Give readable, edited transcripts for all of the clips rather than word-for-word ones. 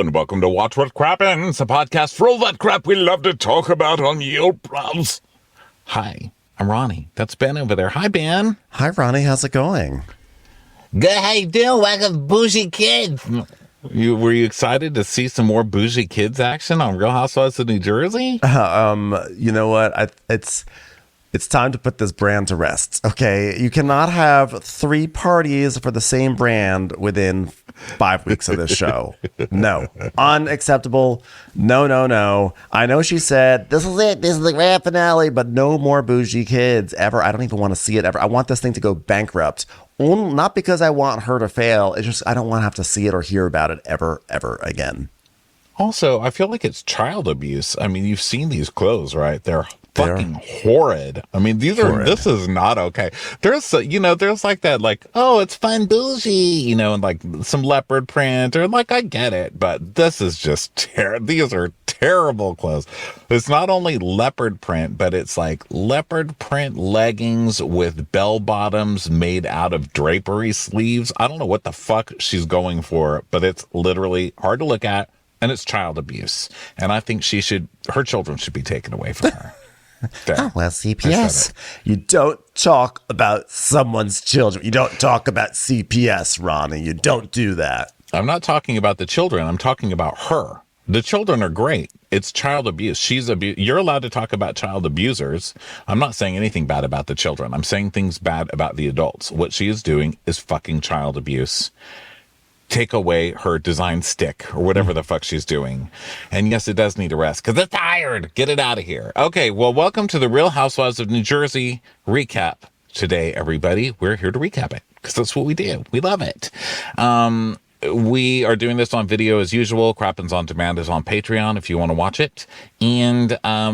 and welcome to Watch What Crappens, a podcast for all that crap we love to talk about on the old browse. Hi, I'm Ronnie. That's Ben over there. Hi, Ben. Hi, Ronnie. How's it going? Good. How you doing? Welcome, bougie kids. Were you excited to see some more bougie kids action on Real Housewives of New Jersey? You know what? It's time to put this brand to rest. Okay, you cannot have 3 parties for the same brand within 5 weeks of this show. No, unacceptable. No. I know she said this is it. This is the grand finale, but no more bougie kids ever. I don't even want to see it ever. I want this thing to go bankrupt. Not because I want her to fail. It's just I don't want to have to see it or hear about it ever again. Also, I feel like it's child abuse. I mean, you've seen these clothes, right? They're fucking horrid. I mean, this is not okay. There's like that, like, oh, it's fun bougie, and like some leopard print, or like, I get it, but this is just these are terrible clothes. It's not only leopard print, but it's like leopard print leggings with bell bottoms made out of drapery sleeves. I don't know what the fuck she's going for, but it's literally hard to look at, and it's child abuse. And I think her children should be taken away from her. There. Oh, well, CPS. You don't talk about someone's children. You don't talk about CPS, Ronnie. You don't do that. I'm not talking about the children. I'm talking about her. The children are great. It's child abuse. You're allowed to talk about child abusers. I'm not saying anything bad about the children. I'm saying things bad about the adults. What she is doing is fucking child abuse. Take away her design stick or whatever the fuck she's doing. And yes, it does need a rest because it's tired. Get it out of here. Okay, well, welcome to the Real Housewives of New Jersey recap today, everybody. We're here to recap it because that's what we do. We love it. We are doing this on video as usual. Crappens on Demand is on Patreon if you want to watch it. And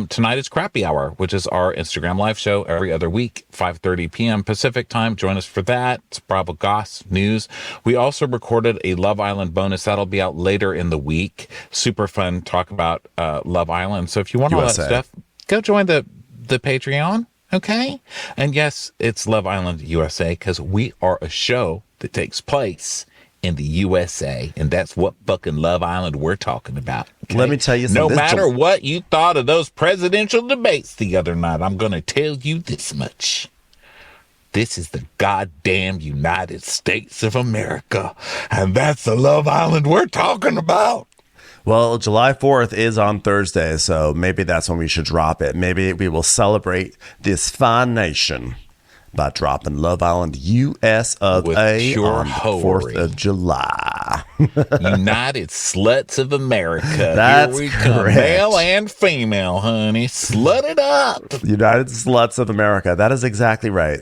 tonight is Crappy Hour, which is our Instagram live show every other week, 5:30 p.m. Pacific time. Join us for that. It's Bravo Goss News. We also recorded a Love Island bonus. That'll be out later in the week. Super fun talk about Love Island. So if you want all that stuff, go join the Patreon, okay? And yes, it's Love Island USA because we are a show that takes place in the USA, and that's what fucking Love Island we're talking about. Okay? Let me tell you something. No matter what you thought of those presidential debates the other night, I'm going to tell you this much. This is the goddamn United States of America, and that's the Love Island we're talking about. Well, July 4th is on Thursday, so maybe that's when we should drop it. Maybe we will celebrate this fine nation by dropping Love Island US of A on the 4th of July. United Sluts of America. That's Here we come. correct. Male and female, honey. Slut it up. United Sluts of America. That is exactly right.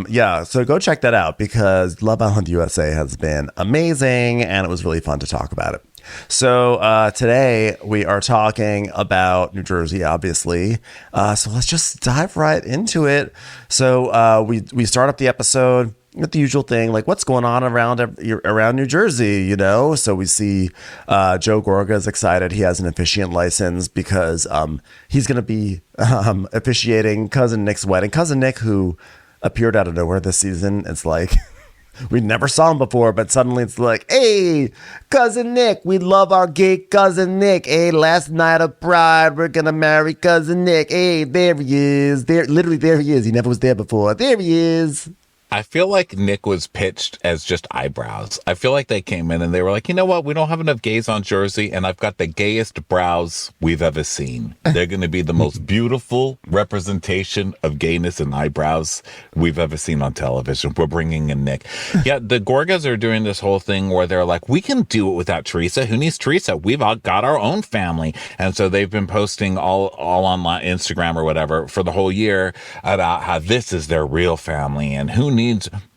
Yeah, so go check that out because Love Island USA has been amazing and it was really fun to talk about it. So today we are talking about New Jersey, obviously. So let's just dive right into it. So we start up the episode with the usual thing, like what's going on around New Jersey, So we see Joe Gorgas excited. He has an officiant license because he's going to be officiating Cousin Nick's wedding. Cousin Nick, who appeared out of nowhere this season, it's like... We never saw him before, but suddenly it's like, hey, Cousin Nick, we love our gay Cousin Nick. Hey, last night of Pride, we're going to marry Cousin Nick. Hey, there he is. There he is. He never was there before. There he is. I feel like Nick was pitched as just eyebrows. I feel like they came in and they were like, you know what? We don't have enough gays on Jersey, and I've got the gayest brows we've ever seen. They're going to be the most beautiful representation of gayness and eyebrows we've ever seen on television. We're bringing in Nick. Yeah, the Gorgas are doing this whole thing where they're like, we can do it without Teresa. Who needs Teresa? We've all got our own family. And so they've been posting all online Instagram or whatever for the whole year about how this is their real family and who needs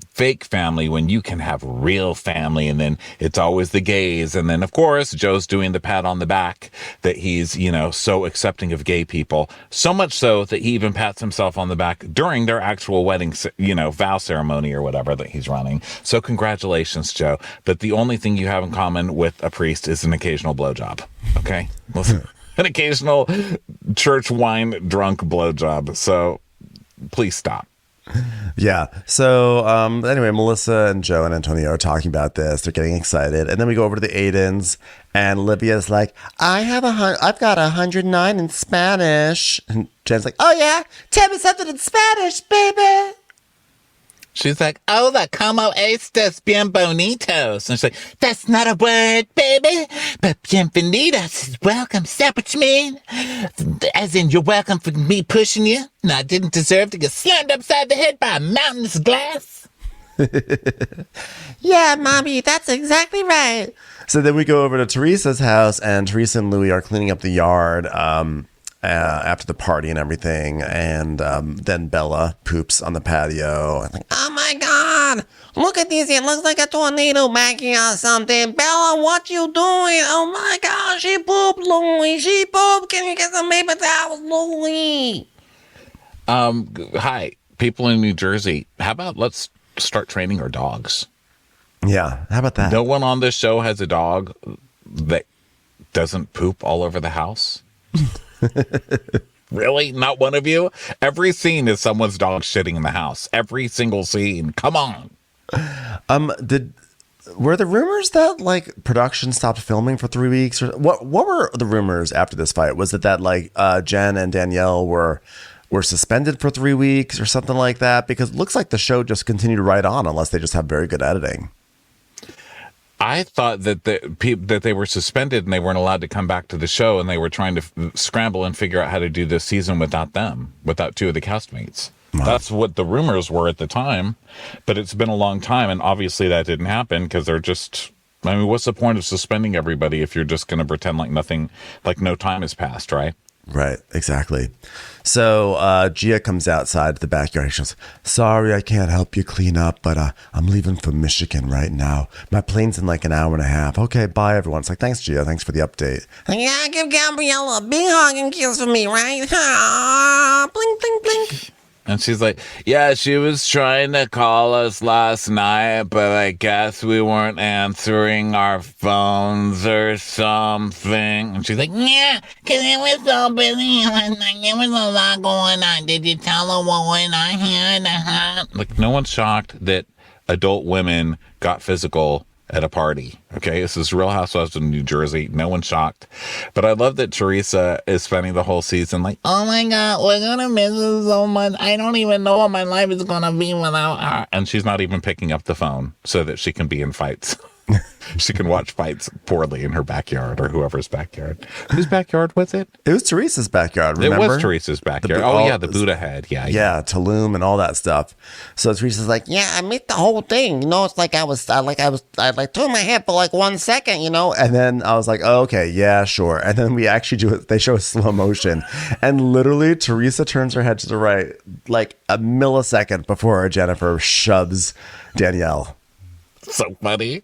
fake family when you can have real family. And then it's always the gays. And then, of course, Joe's doing the pat on the back that he's, so accepting of gay people. So much so that he even pats himself on the back during their actual wedding, vow ceremony or whatever that he's running. So congratulations, Joe. But the only thing you have in common with a priest is an occasional blowjob. Okay? An occasional church wine drunk blowjob. So please stop. Yeah. So anyway, Melissa and Joe and Antonio are talking about this. They're getting excited, and then we go over to the Aidens, and Olivia's like, I've got 109 in Spanish," and Jen's like, "Oh yeah, tell me something in Spanish, baby." She's like, "Hola, como estas bien bonitos?" And she's like, "That's not a word, baby, but bienvenidos is welcome. Is that what you mean? As in, you're welcome for me pushing you, and I didn't deserve to get slammed upside the head by a mountainous glass?" Yeah, mommy, that's exactly right. So then we go over to Teresa's house, and Teresa and Louie are cleaning up the yard after the party and everything. And then Bella poops on the patio. I'm like, "Oh my God, look at this. It looks like a tornado back here or something. Bella, what you doing? Oh my God, she pooped, Louie. She pooped. Can you get some paper towels, Louie?" Hi, people in New Jersey. How about let's start training our dogs? Yeah, how about that? No one on this show has a dog that doesn't poop all over the house. Really? Not one of you? Every scene is someone's dog shitting in the house. Every single scene. Come on. Were the rumors that like production stopped filming for 3 weeks, or what were the rumors after this fight? Was it that like Jen and Danielle were suspended for 3 weeks or something like that? Because it looks like the show just continued right on unless they just have very good editing. I thought that that they were suspended and they weren't allowed to come back to the show, and they were trying to scramble and figure out how to do this season without them, without two of the castmates. Wow. That's what the rumors were at the time, but it's been a long time, and obviously that didn't happen because they're just. I mean, what's the point of suspending everybody if you're just going to pretend like nothing, like no time has passed, right? Right, exactly. So Gia comes outside the backyard. She goes, "Sorry, I can't help you clean up, but I'm leaving for Michigan right now. My plane's in like an hour and a half. Okay, bye, everyone." It's like, "Thanks, Gia. Thanks for the update." Yeah, give Gabriella a big hug and kiss for me, right? Ah, blink, blink, blink. And she's like, "Yeah, she was trying to call us last night, but I guess we weren't answering our phones or something." And she's like, "Yeah, because it was so busy last night. There was a lot going on. Did you tell her what went on here in the house?" Like, no one's shocked that adult women got physical at a party. Okay, this is Real Housewives of New Jersey. No one's shocked. But I love that Teresa is spending the whole season like, "Oh my God, we're gonna miss her so much. I don't even know what my life is gonna be without her." and she's not even picking up the phone so that she can be in fights. She can watch fights poorly in her backyard or whoever's backyard. Whose backyard was it? It was Teresa's backyard, remember? It was Teresa's backyard. The Buddha head. Yeah, Tulum and all that stuff. So Teresa's like, "Yeah, I missed the whole thing. You know, it's like I turned my head for like 1 second, you know." and then I was like, "Oh, okay, yeah, sure." And then we actually do it. They show a slow motion, and literally Teresa turns her head to the right like a millisecond before Jennifer shoves Danielle. So funny.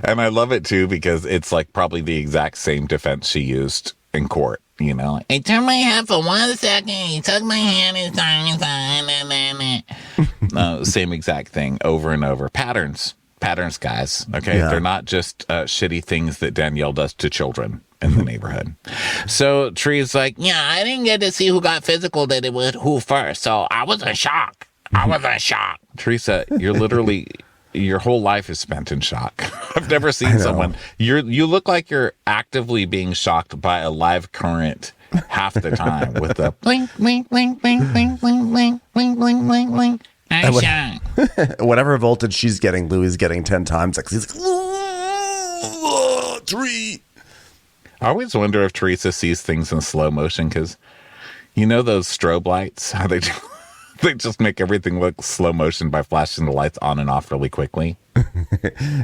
And I love it too because it's like probably the exact same defense she used in court, you know? "I turned my head for 1 second, he took my hand and Same exact thing over and over. Patterns, guys. Okay. Yeah. They're not just shitty things that Danielle does to children in the neighborhood. So Tree's like, "Yeah, I didn't get to see who got physical that it with who first, so I was in shock. Teresa, you're literally your whole life is spent in shock. I've never seen someone. You look like you're actively being shocked by a live current half the time with the blink, blink, blink, blink, blink, blink, blink, blink, blink, blink, blink. I'm shocked." Whatever voltage she's getting, Louis getting 10 times. Like, he's like, "Tree." I always wonder if Teresa sees things in slow motion because you know those strobe lights, how they just make everything look slow motion by flashing the lights on and off really quickly.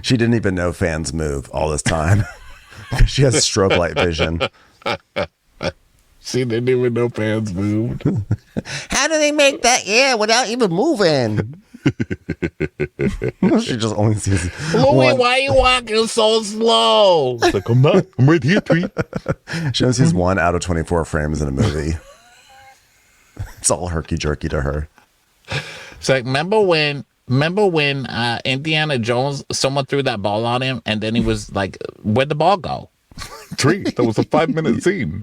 She didn't even know fans move all this time. She has strobe light vision. She didn't even know fans moved. How do they make that air without even moving? She just only sees Louie, why are you walking so slow? It's like, I'm right here, Tree. She only sees 1 out of 24 frames in a movie. It's all herky-jerky to her. It's like, remember when Indiana Jones, someone threw that ball on him, and then he was like, "Where'd the ball go?" Tree, that was a 5-minute scene.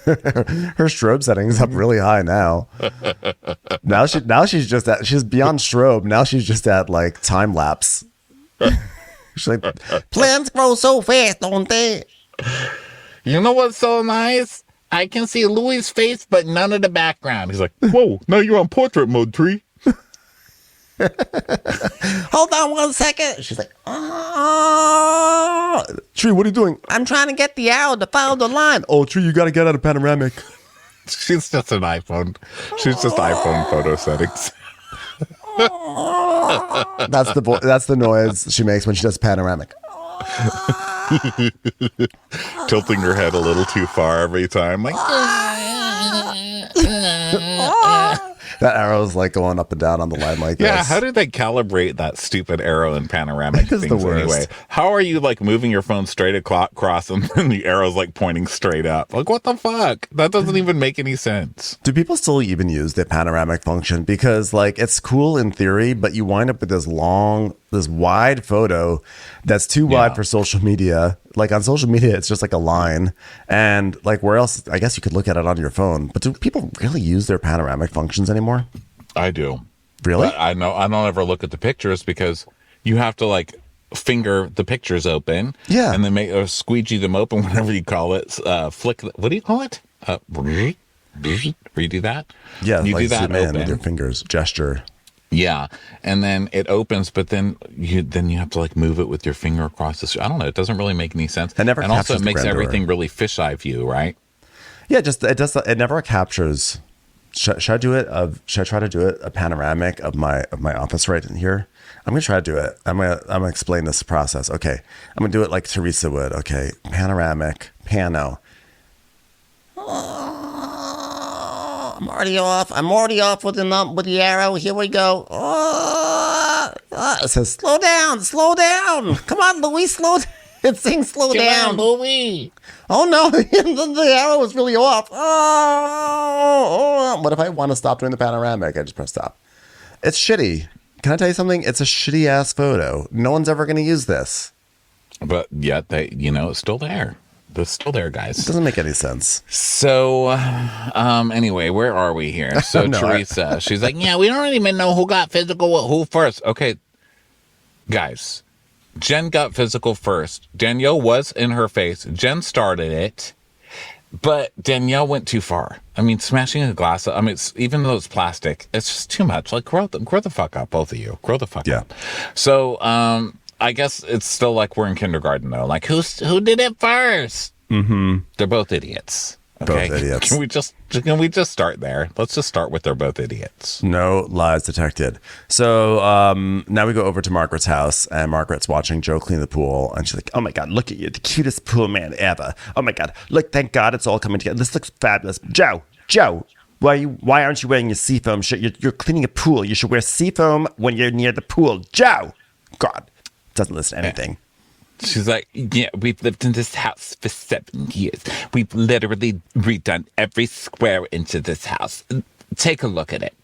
Her strobe setting's up really high now. She's beyond strobe. Now she's just at like time lapse. She's like, Plants grow so fast, don't they? You know what's so nice? I can see Louis' face, but none of the background. He's like, whoa, now you're on portrait mode, Tree. Hold on 1 second. She's like, oh. Tree, what are you doing? I'm trying to get the arrow to follow the line. Oh, Tree, you got to get out of panoramic. She's just an iPhone. She's just iPhone photo settings. That's the noise she makes when she does panoramic. Tilting her head a little too far every time. Like, that arrow is like going up and down on the line like this. yeah, how did they calibrate that stupid arrow and panoramic It's things the worst. anyway? How are you like moving your phone straight across and then the arrow's like pointing straight up? Like, what the fuck? That doesn't even make any sense. Do people still even use the panoramic function? Because like it's cool in theory, but you wind up with this wide photo that's too wide for social media. Like on social media, it's just like a line. And like where else? I guess you could look at it on your phone. But do people really use their panoramic functions anymore? I do. Really? But I know I don't ever look at the pictures because you have to like finger the pictures open. Yeah. And then make or squeegee them open, whatever you call it. Flick. What do you call it? Where you do that? Yeah, You like do that zoom in open. with your fingers, gesture. Yeah, and then it opens, but then you have to like move it with your finger across the. I don't know. It doesn't really make any sense. It never and also captures it makes the grandeur. everything really fisheye view, right? Yeah, just it does. It never captures. Should I do it? Should I try to do it a panoramic of my office right in here? I'm gonna try to do it. I'm gonna explain this process. Okay, I'm gonna do it like Teresa would. Okay, panoramic, pano. I'm already off with the arrow. Here we go. It says Slow down. Come on, Louis, slow down. It's saying slow down. Come on, Louis. Oh, no, the arrow is really off. Oh. what if I want to stop doing the panoramic? I just press stop. It's shitty. Can I tell you something? It's a shitty ass photo. No one's ever going to use this. But yet it's still there. It's still there, It guys. doesn't make any sense. So, anyway, where are we here? So No, Teresa, she's like, Yeah, we don't even know who got physical with who first. okay, guys, Jen got physical first. Danielle was in her face. Jen started it, but Danielle went too far. I mean, smashing a glass. I mean, even though it's plastic, it's just too much. Like, grow the fuck up, both of you. Grow the fuck up. So, I guess it's still like we're in kindergarten though. Like, who did it first? Mm-hmm. They're both idiots. Okay, Both idiots. Can we just start there? Let's just start with they're both idiots. No lies detected. So now we go over to Margaret's house, and Margaret's watching Joe clean the pool, and she's like, "Oh my god, look at you, the cutest pool man ever! Oh my god, look, thank God it's all coming together. This looks fabulous, Joe. Why aren't you wearing your seafoam shirt? You're cleaning a pool. You should wear seafoam when you're near the pool, Joe. God, doesn't listen to anything." She's like, yeah, we've lived in this house for 7 years. We've literally redone every square inch of this house. Take a look at it.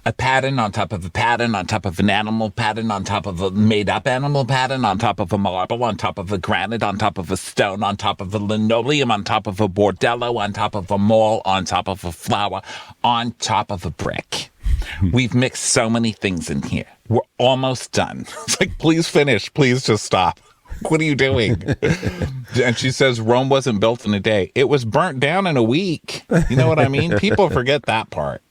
A pattern on top of a pattern, on top of an animal pattern, on top of a made-up animal pattern, on top of a marble, on top of a granite, on top of a stone, on top of a linoleum, on top of a bordello, on top of a mole, on top of a flower, on top of a brick. We've mixed so many things in here. We're almost done. It's like, please finish. Please just stop. What are you doing? And she says Rome wasn't built in a day. It was burnt down in a week. You know what I mean? People forget that part.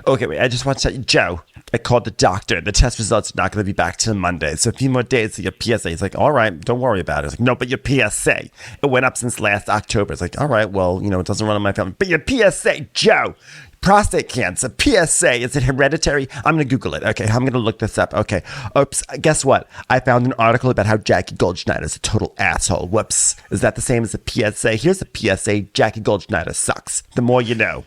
Okay, wait, I just want to tell you, Joe, I called the doctor. The test results are not going to be back till Monday. So a few more days to your PSA. He's like, all right, don't worry about it. It's like, no, but your PSA. It went up since last October. It's like, all right, well, it doesn't run in my family. But your PSA, Joe, prostate cancer, PSA, is it hereditary? I'm going to Google it. Okay, I'm going to look this up. Okay, oops, guess what? I found an article about how Jackie Goldschneider is a total asshole. Whoops. Is that the same as a PSA? Here's a PSA. Jackie Goldschneider sucks. The more you know.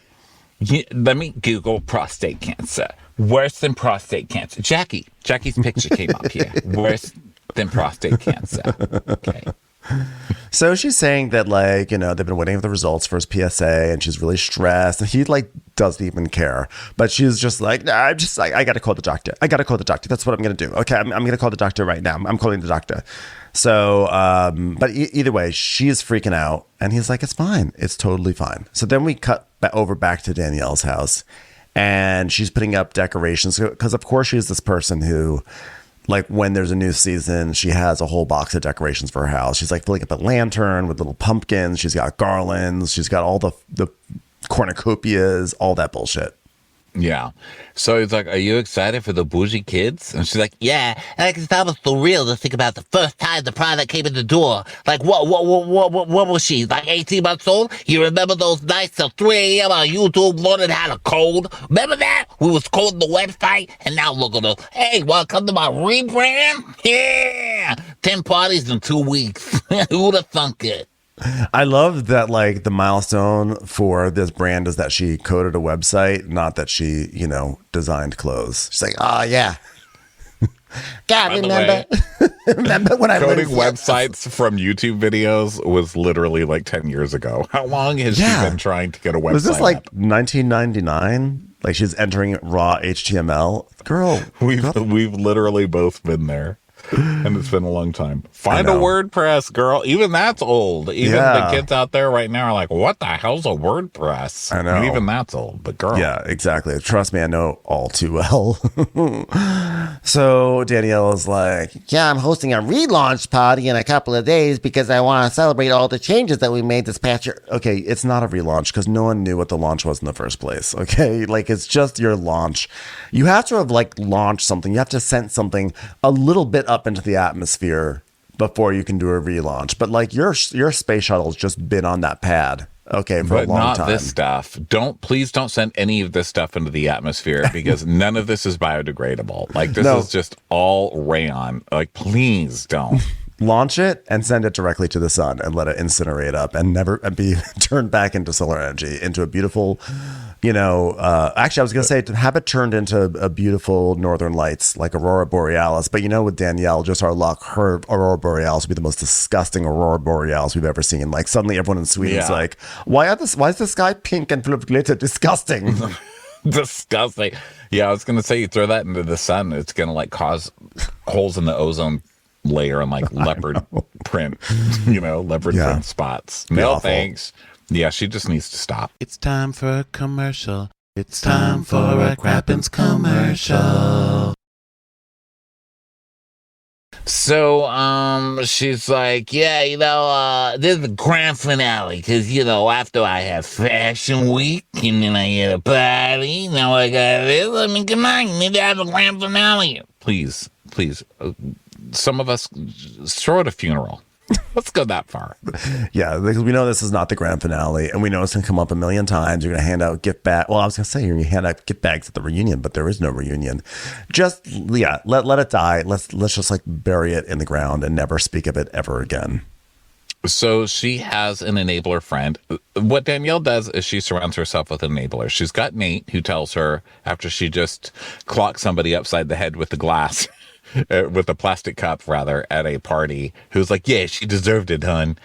Let me Google prostate cancer. Worse than prostate cancer. Jackie's picture came up here. Worse than prostate cancer. Okay. So she's saying that, like, you know, they've been waiting for the results for his PSA and she's really stressed and he, like, doesn't even care. But she's just like, nah, I'm just like, I got to call the doctor. I got to call the doctor. That's what I'm going to do. Okay, I'm going to call the doctor right now. I'm calling the doctor. So, but either way, she's freaking out and he's like, it's fine. It's totally fine. So then we cut over back to Danielle's house and she's putting up decorations because, of course, she's this person who, like, when there's a new season, she has a whole box of decorations for her house. She's like filling up a lantern with little pumpkins. She's got garlands. She's got all the cornucopias, all that bullshit. Yeah. So he's like, are you excited for the bougie kids? And she's like, Yeah, because that was surreal to think about the first time the product came in the door. Like, what was she? Like 18 months old? You remember those nights till 3 a.m. on YouTube learning how to code? Remember that? We was coding the website, and now look at us. Hey, want to come to my rebrand? Yeah! 10 parties in 2 weeks. Who'd have thunk it? I love that, like, the milestone for this brand is that she coded a website, not that she, you know, designed clothes. She's like, oh, yeah. God, remember? Remember when I coding learned websites from YouTube videos was literally like 10 years ago. How long has she been trying to get a website? Was this like up? 1999? Like she's entering raw HTML? Girl. We've literally both been there. And it's been a long time. Find a WordPress, girl. Even that's old. Even the kids out there right now are like, what the hell's a WordPress? I know. And even that's old, but girl. Yeah, exactly. Trust me, I know all too well. So Danielle is like, Yeah, I'm hosting a relaunch party in a couple of days because I want to celebrate all the changes that we made this past year. okay, it's not a relaunch because no one knew what the launch was in the first place. Okay, like it's just your launch. You have to have like launched something. You have to send something a little bit up into the atmosphere before you can do a relaunch. But like your space shuttle's just been on that pad, okay, for a long time. But not this stuff. Please don't send any of this stuff into the atmosphere because none of this is biodegradable. Like this is just all rayon. Like please don't. Launch it and send it directly to the sun and let it incinerate up and never be turned back into solar energy, into a beautiful, you know, actually I was going to say to have it turned into a beautiful northern lights like Aurora Borealis. But you know, with Danielle, just our luck, her Aurora Borealis will be the most disgusting Aurora Borealis we've ever seen. Like suddenly everyone in Sweden's like, why is the sky pink and full of glitter? Disgusting. Disgusting. Yeah, I was going to say you throw that into the sun, it's going to like cause holes in the ozone layer and like leopard print, you know, leopard print spots. No, thanks. Yeah, she just needs to stop. It's time for a commercial. It's time for a Crappens commercial. So, she's like, yeah, you know, this is the grand finale, because, you know, after I have Fashion Week, and then I get a party, now I got this, I mean, come on, you need to have a grand finale. Please. Some of us throw at a funeral. Let's go that far. Yeah, because we know this is not the grand finale, and we know it's going to come up a million times. You're going to hand out gift bags. Well, I was going to say you're going to hand out gift bags at the reunion, but there is no reunion. Just let it die. Let's just like bury it in the ground and never speak of it ever again. So she has an enabler friend. What Danielle does is she surrounds herself with enablers. She's got Nate, who tells her after she just clocked somebody upside the head with the glass. With a plastic cup, rather, at a party, who's like, yeah, she deserved it, hun.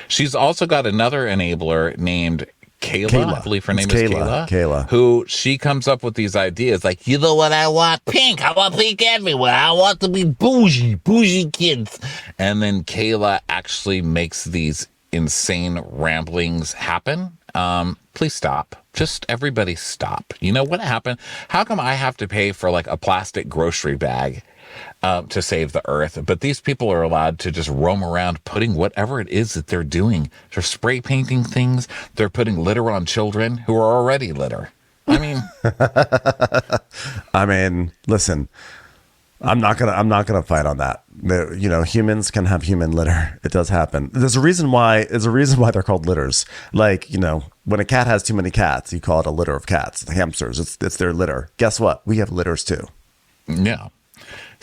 She's also got another enabler named Kayla. I believe her name is Kayla. Who she comes up with these ideas like, you know what I want? Pink. I want pink everywhere. I want to be bougie kids. And then Kayla actually makes these insane ramblings happen. Please stop. Just everybody stop. You know what happened? How come I have to pay for like a plastic grocery bag to save the earth, but these people are allowed to just roam around putting whatever it is that they're doing? They're spray painting things. They're putting litter on children who are already litter. I mean, listen, I'm not gonna fight on that. You know, humans can have human litter. It does happen. There's a reason why they're called litters. Like, you know, when a cat has too many cats, you call it a litter of cats. The hamsters, it's their litter. Guess what? We have litters too. Yeah.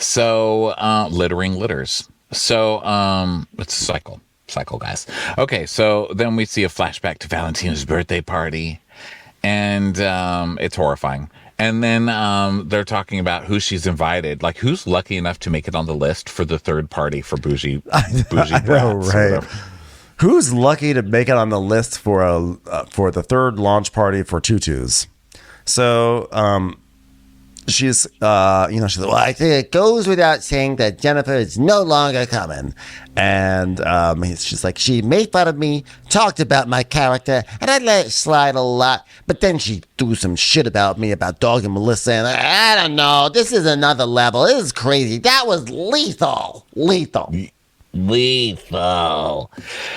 So, littering litters. So, it's a cycle, guys. Okay. So then we see a flashback to Valentina's birthday party, and it's horrifying. And then they're talking about who she's invited. Like, who's lucky enough to make it on the list for the third party for bougie brats? Right. Who's lucky to make it on the list for the third launch party for tutus? So, she's she's like, well, I think it goes without saying that Jennifer is no longer coming. And she's like, she made fun of me, talked about my character, and I let it slide a lot. But then she threw some shit about me, about dogging Melissa, and I don't know. This is another level. This is crazy. That was lethal. Lethal.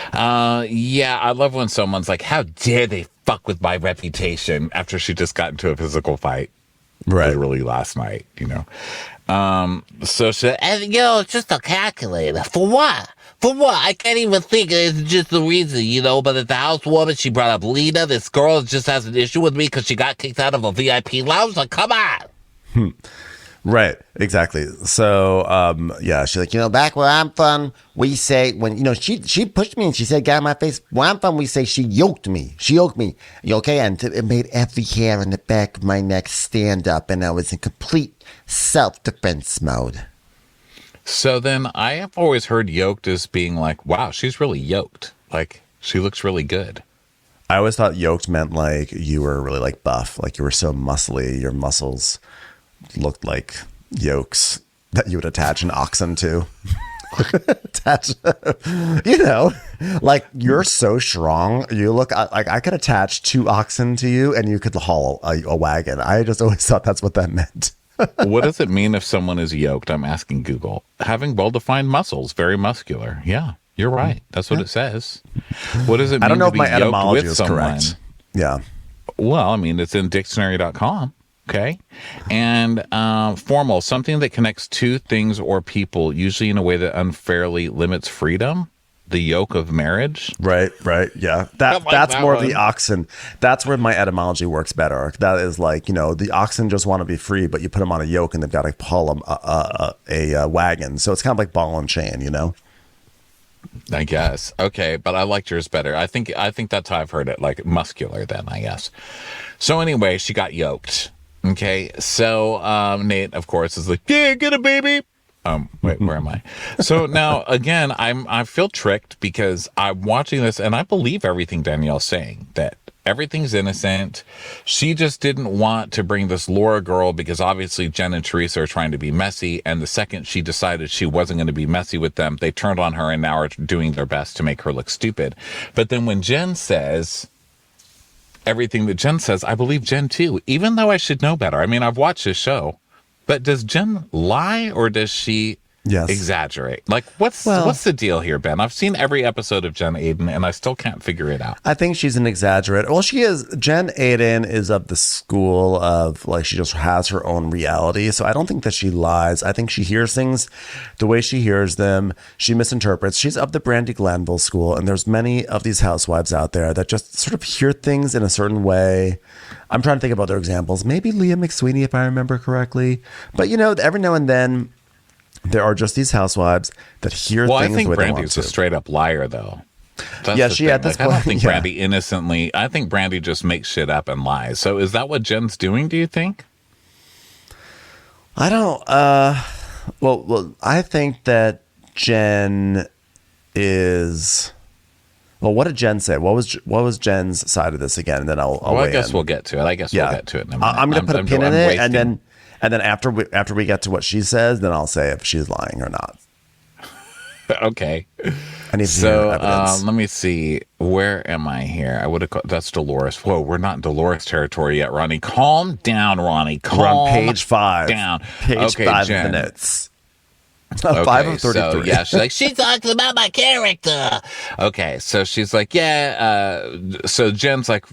Yeah, I love when someone's like, how dare they fuck with my reputation after she just got into a physical fight. Right. Literally last night, So she, And, it's just a calculator. For what? For what? I can't even think it's just the reason, But at the housewarming, she brought up Lena. This girl just has an issue with me because she got kicked out of a VIP lounge. Like, come on. Right, exactly. So, she's like, back where I'm from, we say when, she pushed me and she said, "Get out of my face." Where I'm from, we say she yoked me. She yoked me. You okay? And it made every hair in the back of my neck stand up, and I was in complete self-defense mode. So then I have always heard yoked as being like, wow, she's really yoked. Like, she looks really good. I always thought yoked meant like you were really like buff, like you were so muscly, your muscles looked like yokes that you would attach an oxen to. Like you're so strong. You look like I could attach 2 oxen to you and you could haul a wagon. I just always thought that's what that meant. What does it mean if someone is yoked? I'm asking Google. Having well-defined muscles, very muscular. Yeah, you're right. That's what it says. What does it mean? I don't know to if be my yoked etymology with is someone? correct. Yeah. Well, I mean, it's in dictionary.com. Okay. And formal, something that connects 2 things or people, usually in a way that unfairly limits freedom. The yoke of marriage. Right. Yeah. That's more of the oxen. That's where my etymology works better. That is like, the oxen just want to be free, but you put them on a yoke and they've got to pull a wagon. So it's kind of like ball and chain, I guess. Okay, but I liked yours better. I think that's how I've heard it, like muscular then, I guess. So anyway, she got yoked. Okay, so Nate, of course, is like, yeah, get it, baby. Wait, where am I? So now, again, I feel tricked because I'm watching this and I believe everything Danielle's saying, that everything's innocent. She just didn't want to bring this Laura girl because obviously Jen and Teresa are trying to be messy. And the second she decided she wasn't going to be messy with them, they turned on her and now are doing their best to make her look stupid. But then when Jen says everything that Jen says, I believe Jen too, even though I should know better. I mean, I've watched this show. But does Jen lie or does she exaggerate? Like, what's the deal here, Ben? I've seen every episode of Jen Aiden and I still can't figure it out. I think she's an exaggerator. Well, she is. Jen Aiden is of the school of like she just has her own reality. So I don't think that she lies. I think she hears things the way she hears them. She misinterprets. She's of the Brandy Glanville school. And there's many of these housewives out there that just sort of hear things in a certain way. I'm trying to think of other examples. Maybe Leah McSweeney, if I remember correctly. But, every now and then there are just these housewives that hear things the way they want to. Well, I think Brandy's a straight up liar, though. That's she at this point. I don't think Brandy innocently. I think Brandy just makes shit up and lies. So is that what Jen's doing, do you think? I don't. Well, I think that Jen is. Well, what did Jen say? What was Jen's side of this again? And then I'll I guess we'll get to it. We'll get to it in a minute. I'm going to put a pin in it, and then after we get to what she says, then I'll say if she's lying or not. Okay. I need to hear evidence. Let me see. Where am I here? I would have. That's Dolores. Whoa, we're not in Dolores territory yet, Ronnie. Calm down, Ronnie. We're on page 5. Down. Page 5 Jen. minutes. Okay, 5 of 33. So, yeah, she's like, She talks about my character. okay, so she's like, so Jen's like,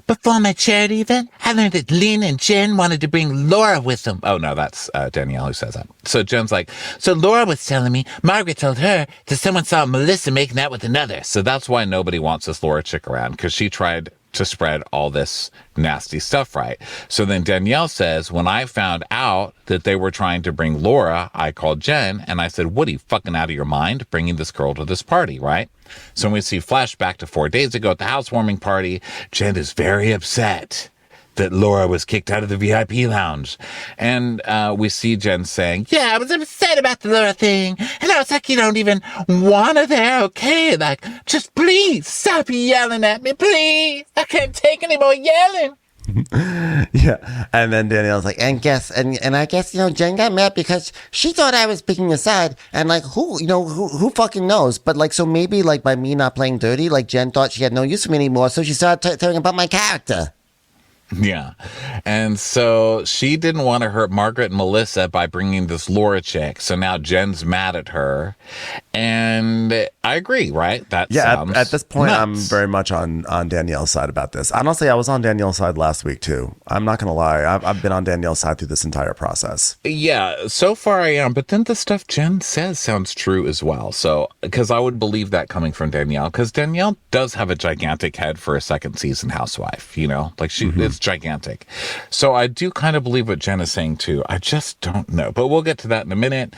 Before my charity event, I learned that Lynn and Jen wanted to bring Laura with them. oh no, that's Danielle who says that. So Jen's like, So Laura was telling me Margaret told her that someone saw Melissa making out with another. so that's why nobody wants this Laura chick around, because she tried to spread all this nasty stuff, right? So then Danielle says, when I found out that they were trying to bring Laura, I called Jen and I said, what, are you fucking out of your mind bringing this girl to this party, right? So we see flashback to 4 days ago at the housewarming party. Jen is very upset that Laura was kicked out of the VIP lounge. And we see Jen saying, yeah, I was upset about the Laura thing. And I was like, you don't even want her there, okay? Like, just please stop yelling at me, please. I can't take any more yelling. Yeah. And then Danielle's like, and I guess, Jen got mad because she thought I was picking a side. And like, who fucking knows? But like, so maybe like by me not playing dirty, like Jen thought she had no use for me anymore. So she started telling about my character. Yeah. And so she didn't want to hurt Margaret and Melissa by bringing this Laura chick. So now Jen's mad at her. And I agree, right? That sounds at this point, nuts. I'm very much on Danielle's side about this. Honestly, I was on Danielle's side last week, too. I'm not going to lie. I've been on Danielle's side through this entire process. Yeah, so far I am. But then the stuff Jen says sounds true as well. So, because I would believe that coming from Danielle. Because Danielle does have a gigantic head for a second season housewife, Like it's gigantic. So I do kind of believe what Jen is saying, too. I just don't know. But we'll get to that in a minute.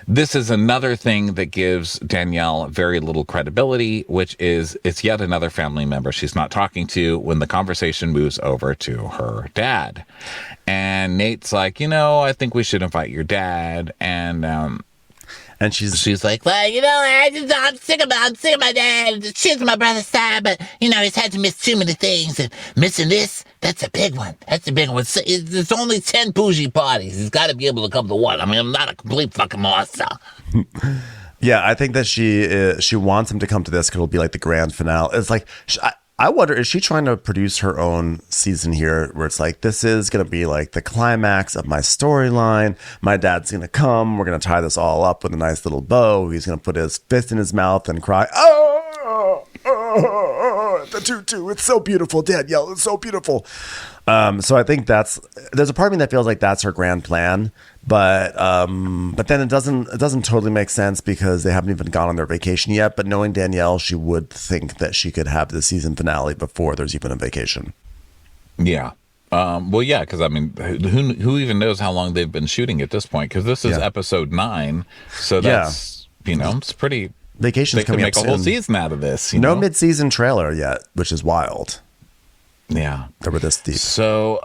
This is another thing that gives Danielle very little credibility, which is it's yet another family member she's not talking to when the conversation moves over to her dad. And Nate's like, I think we should invite your dad. And she's like, Well, I'm sick of my dad. She's my brother's side, but, he's had to miss too many things. And missing this, that's a big one. There's only 10 bougie parties. He's got to be able to come to one. I mean, I'm not a complete fucking monster. Yeah, I think that she wants him to come to this because it'll be like the grand finale. It's like, I wonder, is she trying to produce her own season here where it's like, this is going to be like the climax of my storyline. My dad's going to come. We're going to tie this all up with a nice little bow. He's going to put his fist in his mouth and cry, the tutu. It's so beautiful, Danielle. It's so beautiful. So I think there's a part of me that feels like that's her grand plan. But then it doesn't totally make sense because they haven't even gone on their vacation yet. But knowing Danielle, she would think that she could have the season finale before there's even a vacation. Yeah. Well, yeah, because I mean, who even knows how long they've been shooting at this point? Because this is episode 9, so that's it's pretty. Vacation's coming up soon. They could make a whole season out of this. No mid-season trailer yet, which is wild. Yeah. They were this deep. So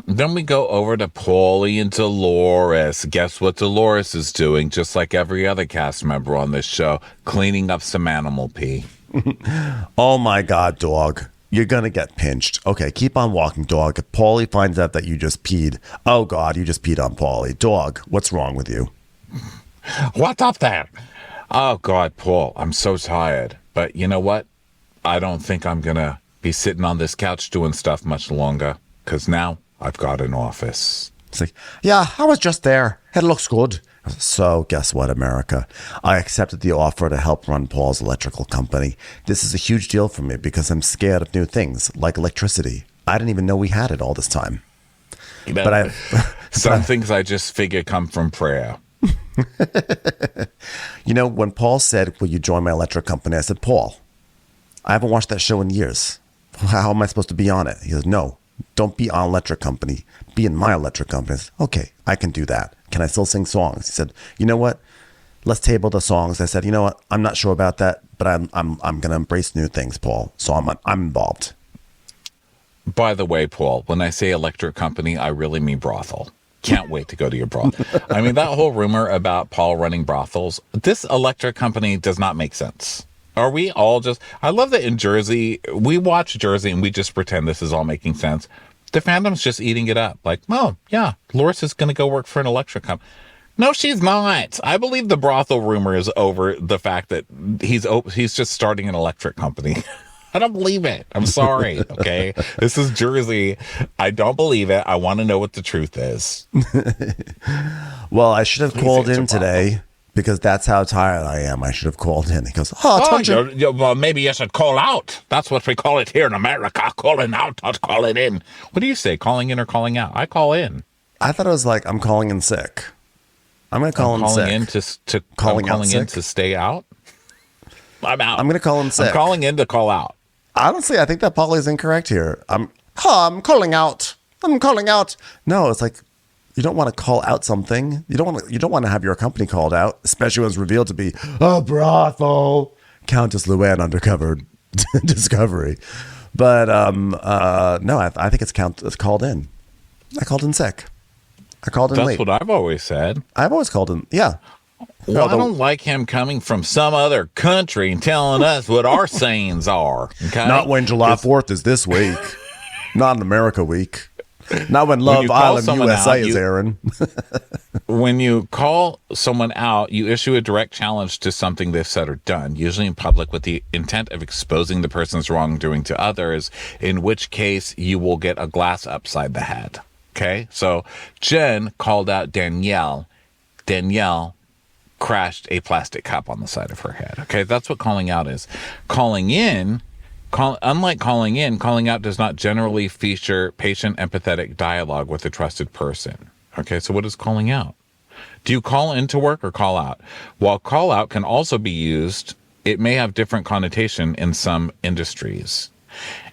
then we go over to Paulie and Dolores. Guess what Dolores is doing? Just like every other cast member on this show, cleaning up some animal pee. Oh my God, dog. You're going to get pinched. Okay, keep on walking, dog. If Paulie finds out that you just peed, oh God, you just peed on Paulie. Dog, what's wrong with you? What's up there? Oh God, Paul, I'm so tired. But you know what? I don't think I'm going to be sitting on this couch doing stuff much longer because now I've got an office. It's like, yeah, I was just there. It looks good. So guess what, America? I accepted the offer to help run Paul's electrical company. This is a huge deal for me because I'm scared of new things like electricity. I didn't even know we had it all this time. But some things I just figure come from prayer. When Paul said, will you join my electric company? I said, Paul, I haven't watched that show in years. How am I supposed to be on it? He goes, no, don't be on electric company. Be in my electric company. I said, okay, I can do that. Can I still sing songs? He said, you know what? Let's table the songs. I said, you know what? I'm not sure about that, but I'm going to embrace new things, Paul. So I'm involved. By the way, Paul, when I say electric company, I really mean brothel. Can't wait to go to your brothel. I mean, that whole rumor about Paul running brothels, this electric company does not make sense. Are we all just... I love that in Jersey, we watch Jersey and we just pretend this is all making sense. The fandom's just eating it up. Like, oh, yeah, Loris is going to go work for an electric company. No, she's not. I believe the brothel rumor is over the fact that he's just starting an electric company. I don't believe it. I'm sorry, okay? This is Jersey. I don't believe it. I want to know what the truth is. Well, I should have called in today because that's how tired I am. I should have called in. He goes, well, maybe you should call out. That's what we call it here in America. Calling out, not calling in. What do you say, calling in or calling out? I call in. I thought it was like, I'm calling in sick. I'm going to call in sick. Calling in to stay out? I'm out. I'm going to call in sick. I'm calling in to call out. Honestly, I think that Polly is incorrect here. I'm calling out. I'm calling out. No, it's like you don't want to call out something. You don't want to have your company called out, especially when it's revealed to be a brothel. Countess Luann undercover discovery. But no, I think it's called in. I called in sick. I called in That's late. what I've always said. I've always called in. Yeah. Well, I don't like him coming from some other country and telling us what our sayings are. Okay? Not when July 4th is this week. Not in America week. Not when Love you call Island someone USA out, is airing. When you call someone out, you issue a direct challenge to something they've said or done, usually in public with the intent of exposing the person's wrongdoing to others, in which case you will get a glass upside the head. Okay? So Jen called out Danielle. Danielle crashed a plastic cup on the side of her head. Okay? That's what calling out is. Calling in, unlike calling in, calling out does not generally feature patient empathetic dialogue with a trusted person. Okay, so what is calling out? Do you call into work or call out? While call out can also be used, it may have different connotation in some industries.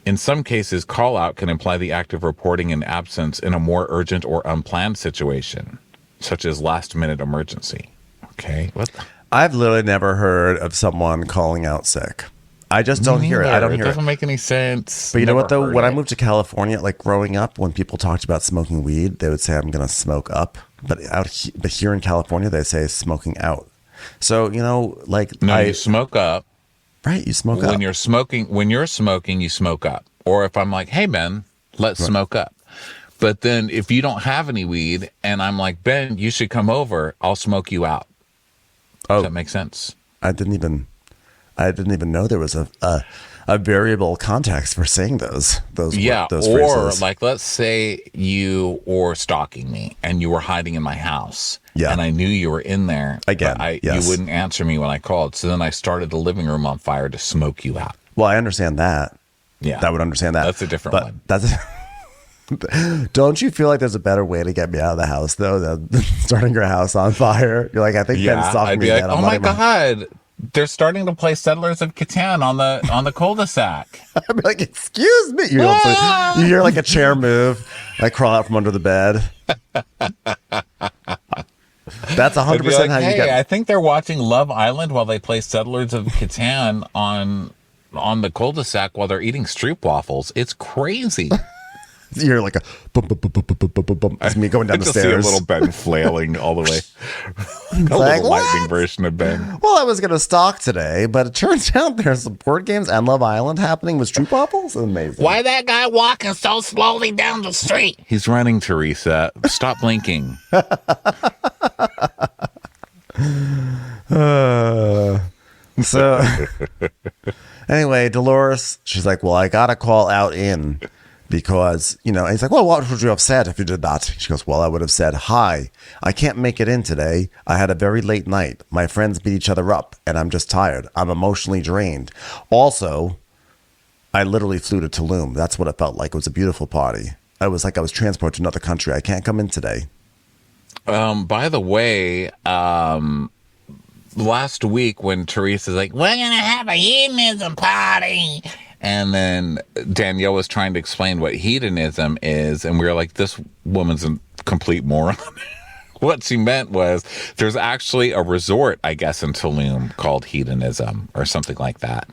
In some cases, call out can imply the act of reporting an absence in a more urgent or unplanned situation, such as last minute emergency. Okay, what? I've literally never heard of someone calling out sick. I just don't hear it. I don't hear it. It doesn't make any sense. But you know what, though? When I it. moved to California, like growing up, when people talked about smoking weed, they would say, I'm going to smoke up. But but here in California, they say smoking out. So, you know, like... No, you smoke up. Right, you smoke up. When you're smoking, you smoke up. Or if I'm like, hey, Ben, let's smoke up. But then if you don't have any weed and I'm like, Ben, you should come over, I'll smoke you out. Does that make sense? I didn't even know there was a variable context for saying those or phrases. like, let's say you were stalking me and you were hiding in my house. Yeah. And I knew you were in there. Again, but yes. You wouldn't answer me when I called. So then I started the living room on fire to smoke you out. Well, I understand that. Yeah. I would understand that. That's a different one. Don't you feel like there's a better way to get me out of the house, though, than starting your house on fire? You're like, I think Ben stalked me. Like, oh my God. They're starting to play Settlers of Catan on the cul-de-sac. I'd be like, excuse me. You hear like a chair move. I crawl out from under the bed. That's 100% like, how you hey, get. I think they're watching Love Island while they play Settlers of Catan on the cul-de-sac while they're eating stroop waffles. It's crazy. You hear like a bum, bum, bum, bum, bum, bum, bum, bum. It's me going down the stairs. See a little Ben flailing all the way. A like, little lightning version of Ben. Well, I was going to stalk today, but it turns out there's some board games and Love Island happening with Stroop Waffles. Amazing. Why that guy walking so slowly down the street? He's running, Teresa. Stop blinking. So anyway, Dolores, she's like, well, I got to call out in because, and he's like, well, what would you have said if you did that? She goes, well, I would have said, hi, I can't make it in today. I had a very late night. My friends beat each other up and I'm just tired. I'm emotionally drained. Also, I literally flew to Tulum. That's what it felt like. It was a beautiful party. I was like I was transported to another country. I can't come in today. By the way, last week when Teresa's like, we're going to have a hedonism party. And then Danielle was trying to explain what hedonism is. And we were like, this woman's a complete moron. What she meant was there's actually a resort, I guess, in Tulum called Hedonism or something like that.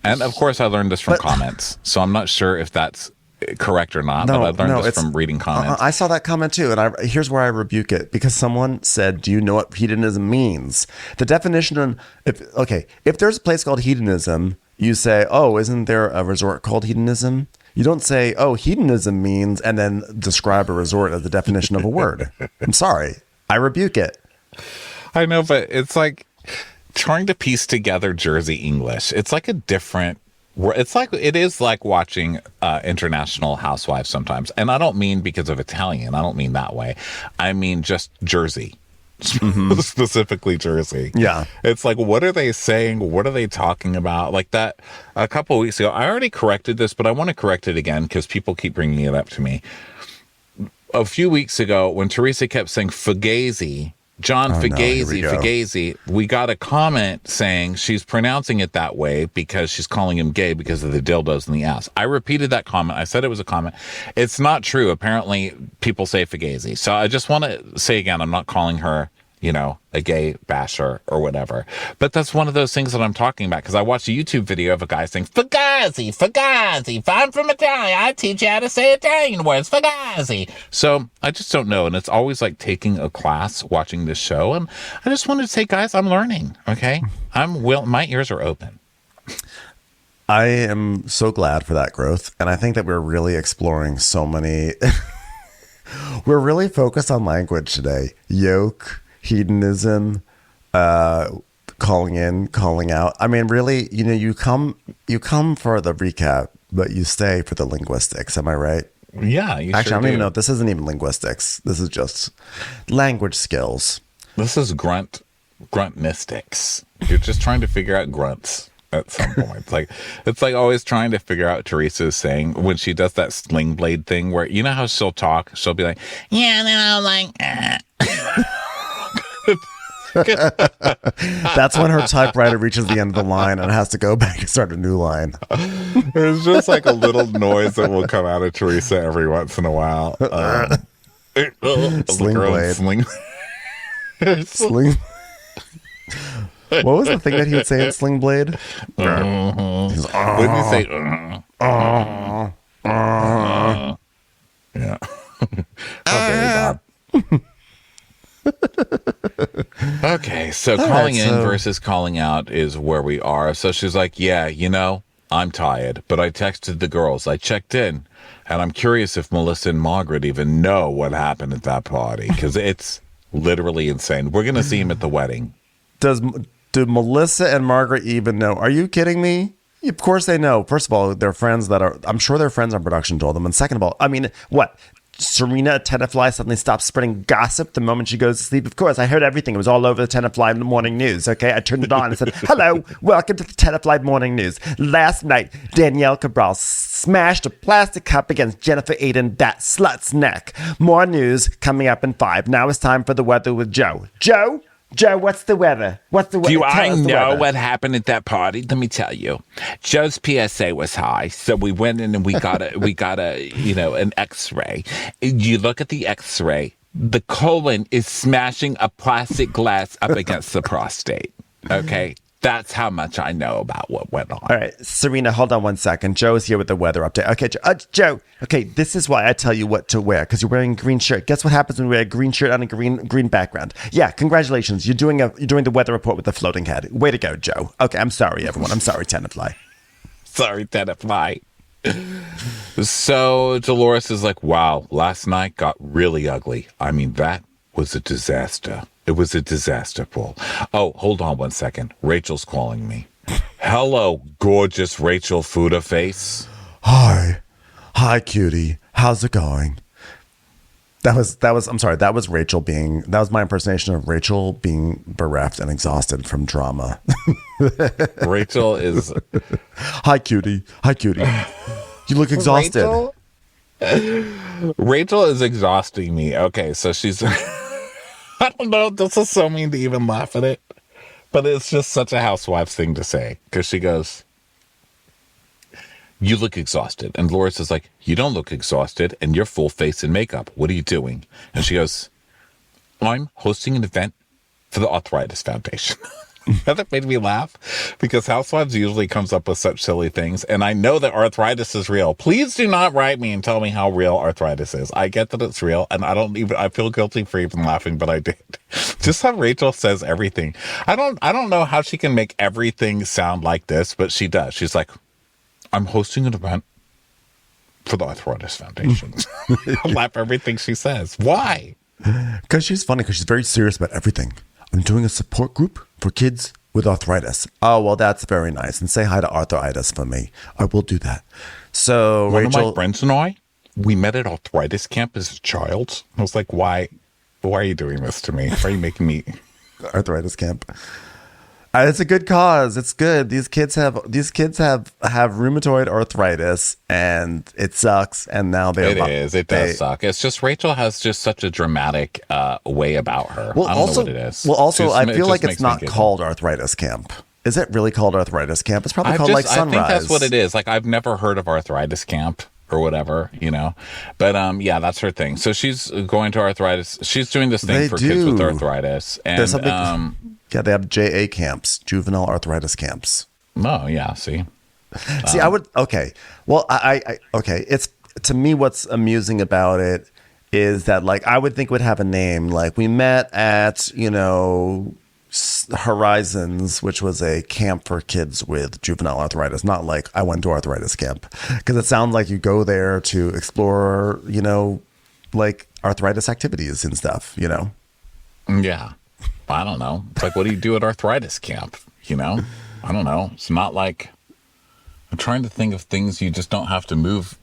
And of course, I learned this from comments. So I'm not sure if that's correct or not, but I learned this from reading comments. I saw that comment too, and here's where I rebuke it, because someone said, do you know what hedonism means? The definition, if there's a place called Hedonism, you say, oh, isn't there a resort called Hedonism? You don't say, oh, hedonism means, and then describe a resort as the definition of a word. I'm sorry. I rebuke it. I know, but it's like trying to piece together Jersey English. It's like a different... It is like watching International Housewives sometimes. And I don't mean because of Italian. I don't mean that way. I mean just Jersey. Mm-hmm. Specifically Jersey. Yeah. It's like, what are they saying? What are they talking about? Like that a couple of weeks ago. I already corrected this, but I want to correct it again because people keep bringing it up to me. A few weeks ago, when Teresa kept saying Fugazi, Fugazi, we got a comment saying she's pronouncing it that way because she's calling him gay because of the dildos in the ass. I repeated that comment. I said it was a comment. It's not true. Apparently, people say Fugazi. So I just want to say again, I'm not calling her, a gay basher or whatever. But that's one of those things that I'm talking about, because I watched a YouTube video of a guy saying, Fugazi, Fugazi. If I'm from Italia, I teach you how to say Italian words, Fugazi. So I just don't know. And it's always like taking a class watching this show. And I just wanted to say, guys, I'm learning. Okay. My ears are open. I am so glad for that growth. And I think that we're really exploring so many. We're really focused on language today. Yoke, hedonism, calling in, calling out. I mean, really, you come for the recap, but you stay for the linguistics. Am I right? Yeah. You Actually, sure I don't even do. know. This isn't even linguistics. This is just language skills. This is grunt mystics. You're just trying to figure out grunts at some point. It's like always trying to figure out what Teresa is saying when she does that sling blade thing where, you know how she'll talk? She'll be like, yeah, and then I'm like, That's when her typewriter reaches the end of the line and has to go back and start a new line. There's just like a little noise that will come out of Teresa every once in a while. Sling blade. Sling. Sling. What was the thing that he would say in Sling Blade? He's, Wouldn't you say? Yeah. Oh, very bad. Okay, so calling in versus calling out is where we are. So she's like, yeah, I'm tired, but I texted the girls. I checked in, and I'm curious if Melissa and Margaret even know what happened at that party, because it's literally insane. We're going to see him at the wedding. Do Melissa and Margaret even know? Are you kidding me? Of course they know. First of all, their friends I'm sure their friends on production told them. And second of all, I mean, what? Serena Tenafly suddenly stops spreading gossip the moment she goes to sleep. Of course, I heard everything. It was all over the Tenafly morning news. Okay, I turned it on and said, hello, welcome to the Tenafly morning news. Last night, Danielle Cabral smashed a plastic cup against Jennifer Aiden, that slut's neck. More news coming up in 5. Now it's time for the weather with Joe. Joe, what's the weather? Do I know what happened at that party? Let me tell you. Joe's PSA was high, so we went in and we got an X-ray. You look at the X-ray, the colon is smashing a plastic glass up against the prostate. Okay? That's how much I know about what went on. All right, Serena, hold on one second. Joe is here with the weather update. Okay, Joe. Okay, this is why I tell you what to wear, because you're wearing a green shirt. Guess what happens when we wear a green shirt on a green background? Yeah, congratulations. You're doing the weather report with the floating head. Way to go, Joe. Okay, I'm sorry, everyone. I'm sorry, Tenafly. Sorry, Tenafly. So Dolores is like, wow, last night got really ugly. I mean, that was a disaster. It was a disaster, Paul. Oh, hold on one second. Rachel's calling me. Hello, gorgeous Rachel Fuda face. Hi, cutie. How's it going? That was Rachel that was my impersonation of Rachel being bereft and exhausted from drama. Rachel is... Hi, cutie. You look exhausted. Rachel is exhausting me. Okay, so she's... I don't know. This is so mean to even laugh at it. But it's just such a housewife's thing to say. Because she goes, you look exhausted. And Dolores is like, you don't look exhausted. And you're full face in makeup. What are you doing? And she goes, I'm hosting an event for the Arthritis Foundation. That made me laugh, because Housewives usually comes up with such silly things. And I know that arthritis is real. Please do not write me and tell me how real arthritis is. I get that it's real, and I feel guilty for even laughing, but I did. Just how Rachel says everything. I don't know how she can make everything sound like this, but she does. She's like, I'm hosting an event for the Arthritis Foundation. I laugh everything she says. Why? Because she's funny, because she's very serious about everything. I'm doing a support group for kids with arthritis. Oh, well, that's very nice. And say hi to arthritis for me. I will do that. So, One Rachel, of my friends and I, we met at arthritis camp as a child. I was like, why are you doing this to me? Why are you making me... Arthritis camp. It's a good cause. It's good. These kids have rheumatoid arthritis, and it sucks. And now it does suck. It's just Rachel has just such a dramatic way about her. Well, I don't know what it is. Well, also, I feel like just it's not called arthritis camp. Is it really called arthritis camp? It's probably called like Sunrise. I think that's what it is. Like, I've never heard of arthritis camp. or whatever, But yeah, that's her thing. So she's going to arthritis. She's doing this thing for kids with arthritis. And there's something. Yeah, they have JA camps, juvenile arthritis camps. Oh yeah, see. See, I would. Okay, well, I okay. It's to me what's amusing about it is that like I would think would have a name. Like we met at Horizons, which was a camp for kids with juvenile arthritis. Not like I went to arthritis camp, because it sounds like you go there to explore, like arthritis activities and stuff. Yeah, I don't know. It's like, what do you do at arthritis camp? I don't know. It's not like, I'm trying to think of things you just don't have to move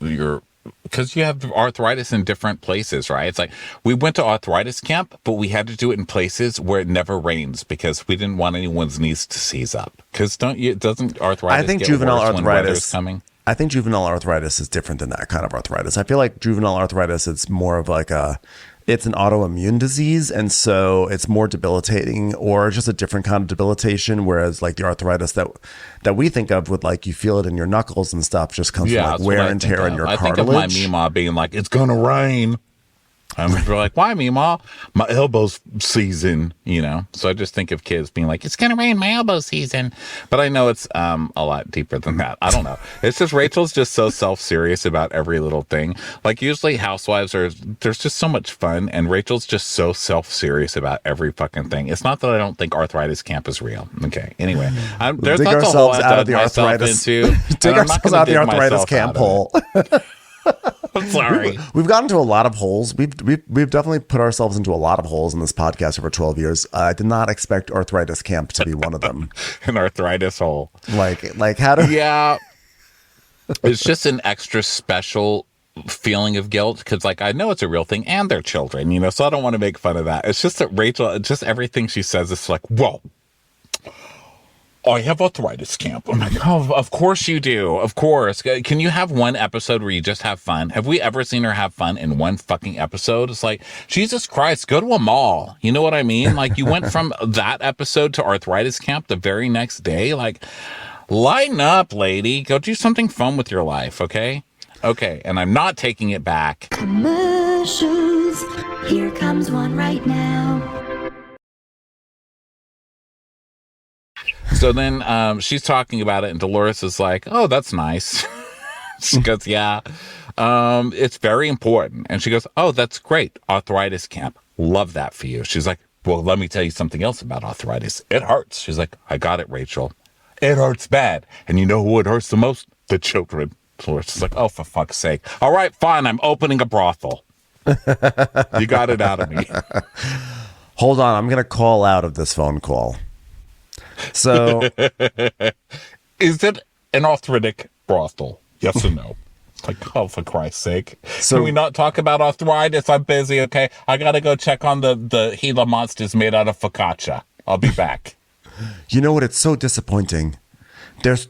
because you have arthritis in different places, right? It's like we went to arthritis camp, but we had to do it in places where it never rains because we didn't want anyone's knees to seize up. Because doesn't arthritis? I think get juvenile worse when arthritis weather's coming? I think juvenile arthritis is different than that kind of arthritis. I feel like juvenile arthritis, it's more of like it's an autoimmune disease, and so it's more debilitating, or just a different kind of debilitation. Whereas like the arthritis that we think of with like you feel it in your knuckles and stuff just comes from like wear and tear in your cartilage. I think of my Mima being like, it's gonna rain. And we're like, why, Mima? My elbow's season, So I just think of kids being like, it's gonna rain, my elbow's season. But I know it's a lot deeper than that. I don't know. It's just Rachel's just so self-serious about every little thing. Like usually housewives there's just so much fun, and Rachel's just so self-serious about every fucking thing. It's not that I don't think arthritis camp is real. Okay. Anyway, there's dig lots ourselves of out of the arthritis. Into, dig ourselves out of the arthritis camp hole. I'm sorry. We've gotten into a lot of holes. We've definitely put ourselves into a lot of holes in this podcast over 12 years. I did not expect arthritis camp to be one of them. An arthritis hole. Like how do? Yeah. It's just an extra special feeling of guilt because like I know it's a real thing and they're children, so I don't want to make fun of that. It's just that Rachel, just everything she says, it's like, whoa. I have arthritis camp. I'm like, oh, of course you do. Of course. Can you have one episode where you just have fun? Have we ever seen her have fun in one fucking episode? It's like, Jesus Christ, go to a mall. You know what I mean? Like you went from that episode to arthritis camp the very next day. Like, lighten up, lady. Go do something fun with your life, okay? Okay, and I'm not taking it back. Commercials. Here comes one right now. So then she's talking about it, and Dolores is like, oh, that's nice. She goes, yeah, it's very important. And she goes, oh, that's great. Arthritis camp. Love that for you. She's like, well, let me tell you something else about arthritis. It hurts. She's like, I got it, Rachel. It hurts bad. And you know who it hurts the most? The children. Dolores is like, oh, for fuck's sake. All right, fine. I'm opening a brothel. You got it out of me. Hold on. I'm going to call out of this phone call. So, is it an arthritic brothel? Yes or no? It's like, oh, for Christ's sake. So, can we not talk about arthritis? I'm busy, okay? I gotta go check on the Gila monsters made out of focaccia. I'll be back. You know what? It's so disappointing. There's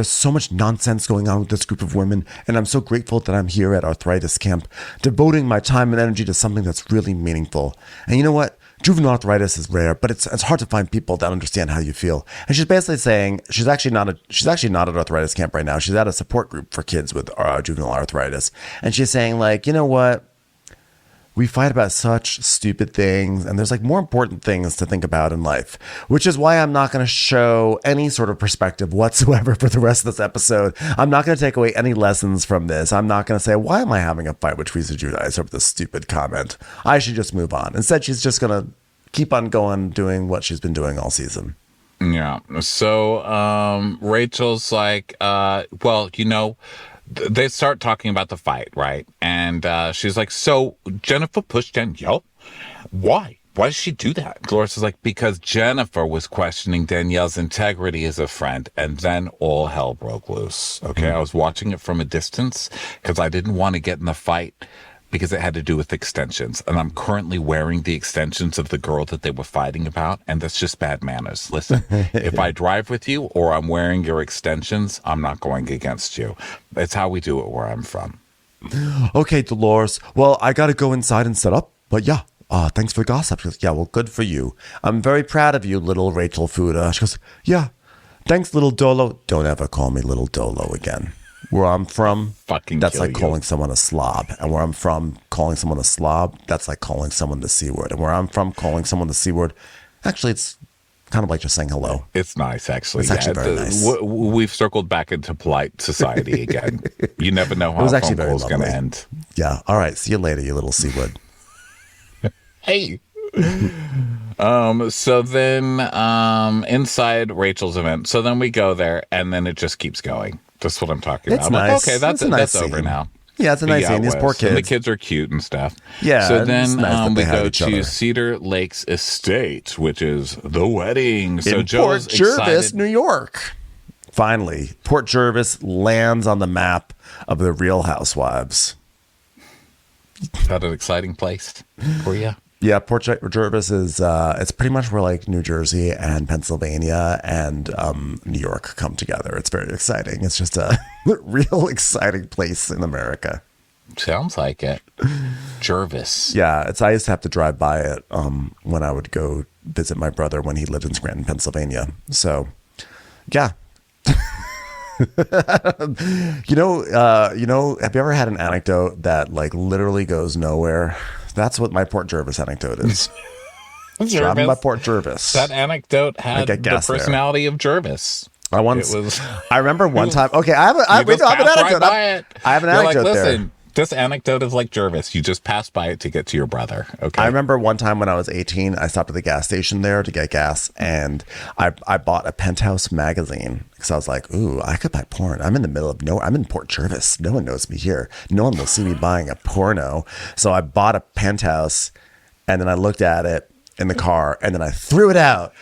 so much nonsense going on with this group of women, and I'm so grateful that I'm here at arthritis camp, devoting my time and energy to something that's really meaningful. And you know what? Juvenile arthritis is rare, but it's hard to find people that understand how you feel. And she's basically saying she's actually not at arthritis camp right now. She's at a support group for kids with juvenile arthritis, and she's saying like, you know what? We fight about such stupid things, and there's like more important things to think about in life, which is why I'm not going to show any sort of perspective whatsoever for the rest of this episode. I'm not going to take away any lessons from this. I'm not going to say, why am I having a fight with Teresa Giudice over this stupid comment? I should just move on. Instead, she's just going to keep on going, doing what she's been doing all season. Yeah. So Rachel's like, well, they start talking about the fight, right? And she's like, so Jennifer pushed Danielle? Why? Why did she do that? Dolores is like, because Jennifer was questioning Danielle's integrity as a friend, and then all hell broke loose. Okay, I was watching it from a distance because I didn't want to get in the fight because it had to do with extensions. And I'm currently wearing the extensions of the girl that they were fighting about, and that's just bad manners. Listen, if I drive with you or I'm wearing your extensions, I'm not going against you. It's how we do it where I'm from. Okay, Dolores. Well, I got to go inside and set up. But yeah, thanks for the gossip. She goes, yeah, well, good for you. I'm very proud of you, little Rachel Fuda. She goes, yeah, thanks, little Dolo. Don't ever call me little Dolo again. Where I'm from, Fucking that's kill like you. calling someone a slob. And where I'm from, calling someone a slob, that's like calling someone the C word. And where I'm from, calling someone the C word, actually, it's kind of like just saying hello. It's nice, actually. It's actually very nice. We've circled back into polite society again. You never know how was a actually phone very call's going to lovely. end. Yeah. All right. See you later, you little C word. Hey. So then inside Rachel's event, so then we go there and then it just keeps going. That's what I'm talking It's about. I'm like, nice. okay, It's a nice that's over scene. now. Yeah, it's a nice scene. These it poor was. And the kids. kids are cute and stuff. Yeah, So it's then nice that we they have go each to other. Cedar Lake's estate, which is the wedding. So In Joe's Port Jervis, excited. New York. Finally, Port Jervis lands on the map of the Real Housewives. Is that an exciting place for you? Yeah, Port Jervis is it's pretty much where like New Jersey and Pennsylvania and New York come together. It's very exciting. It's just a real exciting place in America. Sounds like it. Jervis. Yeah, I used to have to drive by it when I would go visit my brother when he lived in Scranton, Pennsylvania. So, yeah. Have you ever had an anecdote that like literally goes nowhere? That's what my Port Jervis anecdote is. Driving by Port Jervis. That anecdote I had get the gas there. personality of Jervis. I once, It was- I remember one time. Okay, I have an You just passed anecdote. right by it. I have an You're anecdote like, there. listen, this anecdote is like Jervis. You just pass by it to get to your brother. Okay. I remember one time when I was 18, I stopped at the gas station there to get gas, and I bought a Penthouse magazine because I was like, ooh, I could buy porn. I'm in the middle of nowhere. I'm in Port Jervis. No one knows me here. No one will see me buying a porno. So I bought a Penthouse, and then I looked at it in the car, and then I threw it out.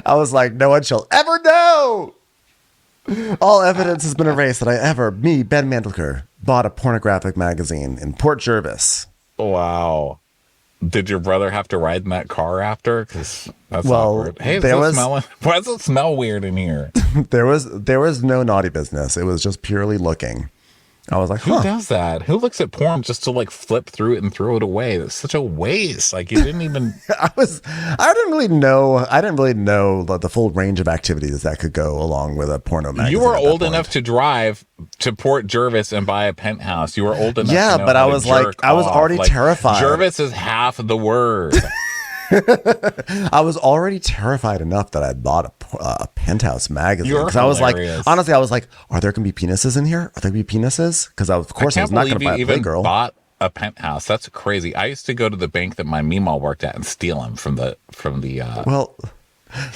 I was like, no one shall ever know. All evidence has been erased that me, Ben Mandelker, bought a pornographic magazine in Port Jervis. Wow. Did your brother have to ride in that car after? Because that's Well, awkward. Hey, there was- why does it smell weird in here? There was no naughty business. It was just purely looking. I was like, Who huh. does that? Who looks at porn just to like flip through it and throw it away? That's such a waste. Like you didn't even. I didn't really know the full range of activities that could go along with a porno magazine. You were at that old point. enough to drive to Port Jervis and buy a penthouse. You were old enough. Yeah, to know but how I to was like, jerk I was off. already Like, terrified. Jervis is half the word. I was already terrified enough that I bought a Penthouse magazine. You're Because I was like, hilarious. honestly, I was like, are there going to be penises in here? Are there going to be penises? Because of course I was not going to buy a even Playgirl. bought a penthouse. That's crazy. I used to go to the bank that my Meemaw worked at and steal them from the. Well,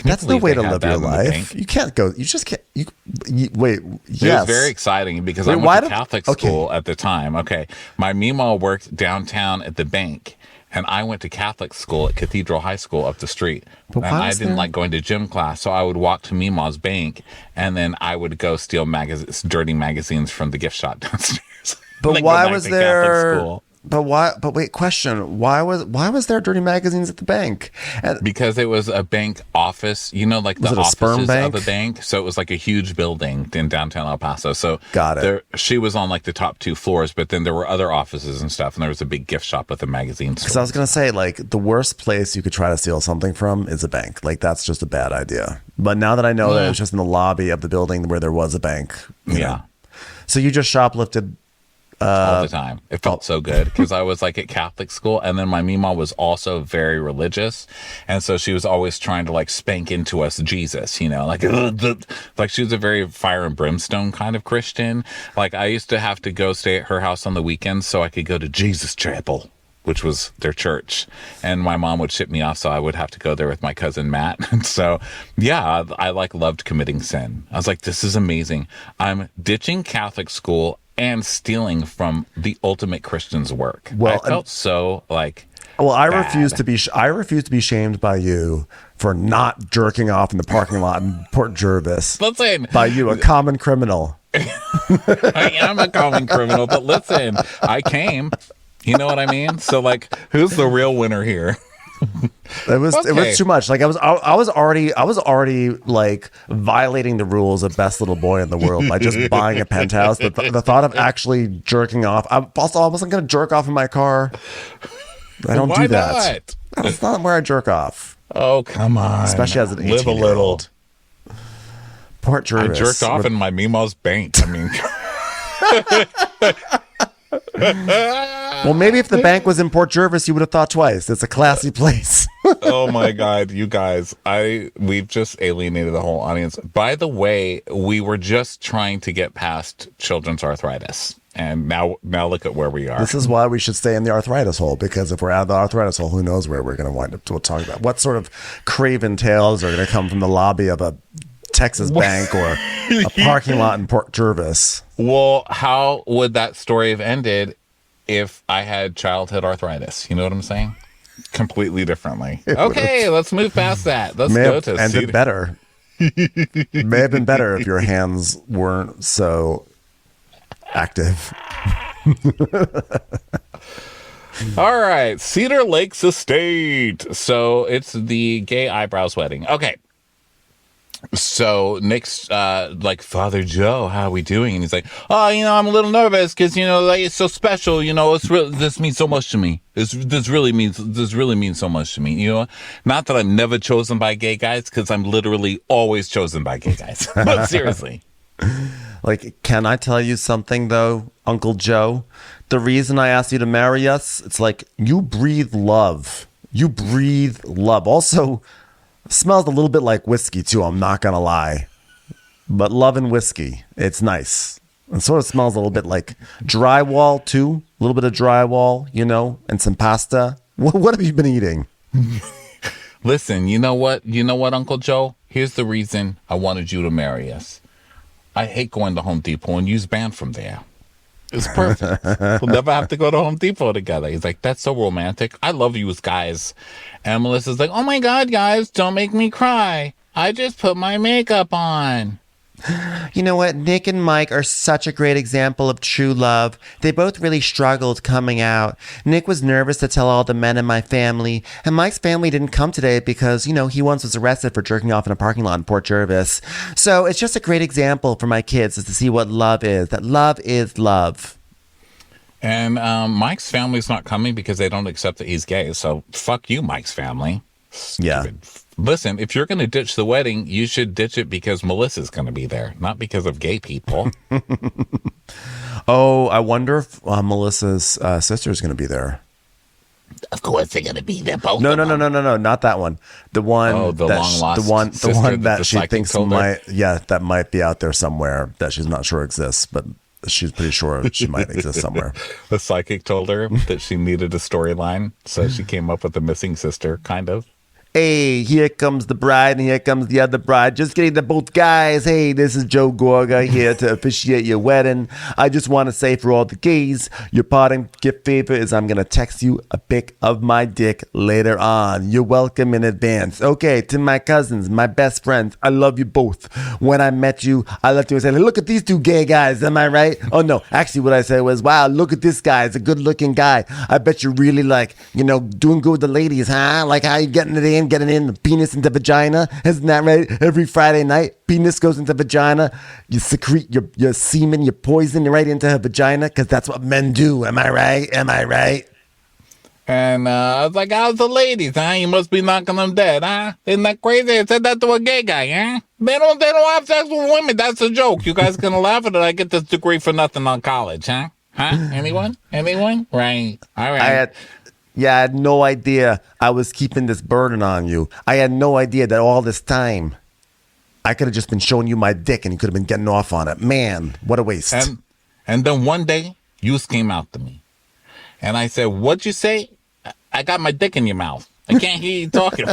that's the believe way they to had live that your in the life. bank? You can't go. You just can't. Wait. It Yes. was very exciting because Wait, I why went to did- Catholic okay. school at the time. Okay. My Meemaw worked downtown at the bank, and I went to Catholic school at Cathedral High School up the street. But And why I was didn't there- like going to gym class, so I would walk to Meemaw's bank, and then I would go steal dirty magazines from the gift shop downstairs. But Like, why go back was to Catholic there? school. But why? But wait, question. Why was there dirty magazines at the bank? And, Because it was a bank office, like Was the it a sperm offices bank? of the bank. So it was like a huge building in downtown El Paso. So Got it. She was on like the top 2 floors, but then there were other offices and stuff. And there was a big gift shop with a magazine store. Because I was gonna say, like, the worst place you could try to steal something from is a bank. Like, that's just a bad idea. But now that I know that it was just in the lobby of the building where there was a bank, you Yeah. know. So you just shoplifted. All the time. It felt so good because I was like at Catholic school, and then my Meemaw was also very religious, and so she was always trying to like spank into us Jesus, like like she was a very fire and brimstone kind of Christian. Like I used to have to go stay at her house on the weekends so I could go to Jesus Chapel, which was their church, and my mom would ship me off, so I would have to go there with my cousin Matt. And so yeah, I like loved committing sin. I was like, this is amazing. I'm ditching Catholic school and stealing from the ultimate Christian's work. Well, I felt so like. Well, I bad. refuse to be. I refuse to be shamed by you for not jerking off in the parking lot in Port Jervis. Listen, By you, a common criminal. I am a common criminal, but listen, I came. You know what I mean? So like, who's the real winner here? It was Okay. too much. Like I was already like violating the rules of best little boy in the world by just buying a penthouse. The thought of actually jerking off. I wasn't going to jerk off in my car. I don't Why do that. not? That's not where I jerk off. Oh, come on. Especially as an Live a little. 18-year-old. Port I Jervis. jerked off in my Mima's bank. I mean, Well, maybe if the bank was in Port Jervis, you would have thought twice. It's a classy place. oh my God, you guys, we've just alienated the whole audience. By the way, we were just trying to get past children's arthritis. And now look at where we are. This is why we should stay in the arthritis hole, because if we're out of the arthritis hole, who knows where we're going to wind up talking about. What sort of craven tales are going to come from the lobby of a Texas bank or a parking lot in Port Jervis? Well, how would that story have ended if I had childhood arthritis? You know what I'm saying? Completely differently. Okay, let's move past that. Let's go to ended better. May have been better if your hands weren't so active. All right, Cedar Lakes Estate. So it's the gay eyebrows wedding. Okay. So Nick's like, Father Joe, how are we doing? And he's like, oh, I'm a little nervous because, like, it's so special. This means so much to me. This really means so much to me. Not that I'm never chosen by gay guys, because I'm literally always chosen by gay guys. But seriously. Like, can I tell you something, though, Uncle Joe? The reason I asked you to marry us, it's like you breathe love. You breathe love. Also, smells a little bit like whiskey, too. I'm not going to lie. But love and whiskey, it's nice. It sort of smells a little bit like drywall, too. A little bit of drywall, and some pasta. What have you been eating? Listen, you know what, Uncle Joe? Here's the reason I wanted you to marry us. I hate going to Home Depot and use band from there. It's perfect. We'll never have to go to Home Depot together. He's like, that's so romantic. I love you as guys. And Melissa's like, oh my God, guys, don't make me cry. I just put my makeup on. You know what? Nick and Mike are such a great example of true love. They both really struggled coming out. Nick was nervous to tell all the men in my family, and Mike's family didn't come today because, he once was arrested for jerking off in a parking lot in Port Jervis. So it's just a great example for my kids is to see what love is, that love is love. And Mike's family's not coming because they don't accept that he's gay. So fuck you, Mike's family. Stupid. Yeah. Listen, if you're going to ditch the wedding, you should ditch it because Melissa's going to be there, not because of gay people. Oh, I wonder if Melissa's sister is going to be there. Of course they're gonna be there. Both. No, not that one. The one, the long lost, the one that she thinks might, that might be out there somewhere that she's not sure exists, but she's pretty sure she might exist somewhere. The psychic told her that she needed a storyline, so she came up with a missing sister, kind of. Hey, here comes the bride and here comes the other bride. Just kidding to both guys. Hey, this is Joe Gorga here to officiate your wedding. I just want to say for all the gays, your parting gift favor is I'm going to text you a pic of my dick later on. You're welcome in advance. Okay, to my cousins, my best friends, I love you both. When I met you, I looked at you and said, look at these two gay guys. Am I right? Oh, no. Actually, what I said was, wow, look at this guy. He's a good-looking guy. I bet you really doing good with the ladies, huh? Like how you getting it in? Getting in the penis into vagina, isn't that right? Every Friday night, penis goes into vagina. You secrete your semen, your poison right into her vagina, because that's what men do. Am I right? And I was like, how's the ladies, huh? You must be knocking them dead, huh? Isn't that crazy? I said that to a gay guy, huh? They don't have sex with women. That's a joke. You guys gonna laugh at it? I get this degree for nothing on college, huh? Anyone? Right. All right. I had no idea I was keeping this burden on you. I had no idea that all this time I could have just been showing you my dick and you could have been getting off on it. Man, what a waste. And then one day, you came out to me. And I said, what'd you say? I got my dick in your mouth. I can't hear you talking.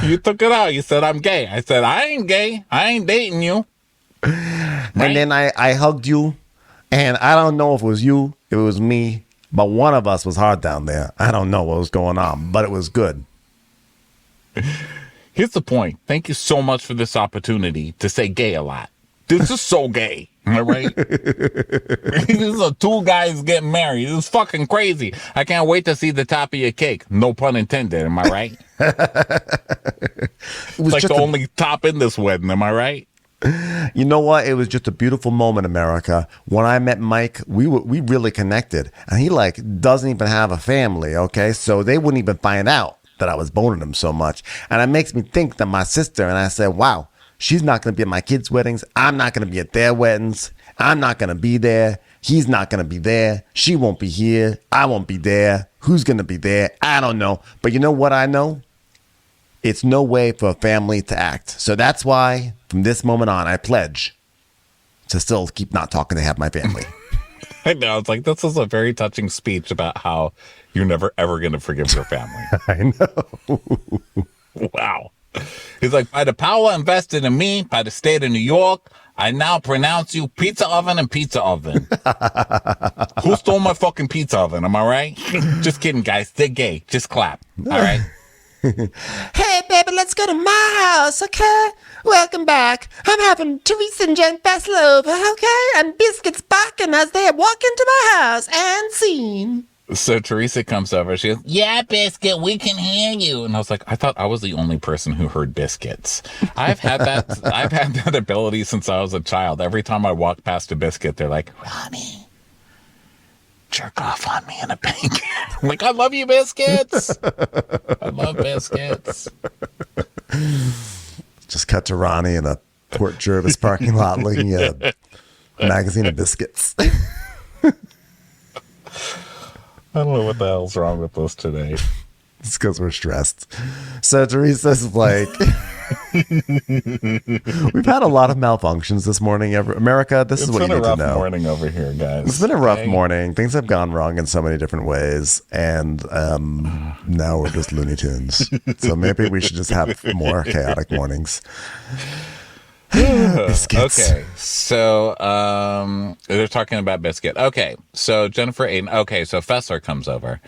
You took it out. You said, I'm gay. I said, I ain't gay. I ain't dating you. Right? And then I hugged you. And I don't know if it was you, if it was me, but one of us was hard down there. I don't know what was going on, but it was good. Here's the point. Thank you so much for this opportunity to say gay a lot. This is so gay. Am I right? These are two guys getting married. This is fucking crazy. I can't wait to see the top of your cake. No pun intended. Am I right? It's like the only top in this wedding. Am I right? You know what? It was just a beautiful moment, America. When I met Mike, we really connected. And he doesn't even have a family, okay? So they wouldn't even find out that I was boning him so much. And it makes me think that my sister, and I said, wow, she's not going to be at my kids' weddings. I'm not going to be at their weddings. I'm not going to be there. He's not going to be there. She won't be here. I won't be there. Who's going to be there? I don't know. But you know what I know? It's no way for a family to act. So that's why, from this moment on, I pledge to still keep not talking to half my family. I know. It's like, this is a very touching speech about how you're never, ever going to forgive your family. I know. Wow. He's like, by the power invested in me by the state of New York, I now pronounce you pizza oven and pizza oven. Who stole my fucking pizza oven? Am I right? Just kidding, guys. They're gay. Just clap. All right. Hey, baby, let's go to my house, okay? Welcome back. I'm having Teresa and Jennifer over, okay? And biscuits barking as they walk into my house and scene. So Teresa comes over. She goes, yeah, Biscuit, we can hear you. And I was like, I thought I was the only person who heard biscuits. I've had that ability since I was a child. Every time I walk past a biscuit, they're like, Ronnie, jerk off on me in a pink. I'm like, I love you, biscuits. I love biscuits. Just cut to Ronnie in a Port Jervis parking lot looking at a magazine of biscuits. I don't know what the hell's wrong with us today. It's because we're stressed. So Teresa's like, we've had a lot of malfunctions this morning. America, this is what you need to know. It's been a rough morning over here, guys. It's been a rough morning. Things have gone wrong in so many different ways. And now we're just Looney Tunes. So maybe we should just have more chaotic mornings. Biscuits. Okay, so they're talking about biscuit. Okay, so Jennifer Aiden. Okay, so Fessler comes over,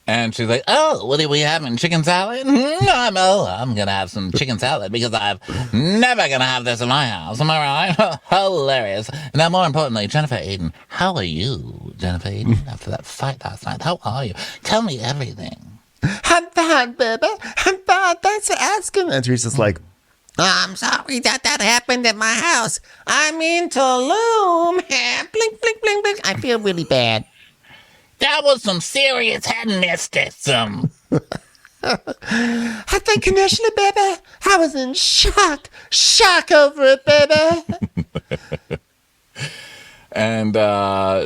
and she's like, "Oh, what are we having? Chicken salad? I'm gonna have some chicken salad because I'm never gonna have this in my house. Am I right? Hilarious." Now, more importantly, Jennifer Aiden, how are you, Jennifer Aiden? After that fight last night, how are you? Tell me everything. I'm fine, baby. I'm fine. Thanks for asking. And Teresa's like, I'm sorry that happened at my house. I'm in Tulum. Blink, blink, blink, blink. I feel really bad. That was some serious head mysticism. I think initially, baby, I was in shock over it, baby. And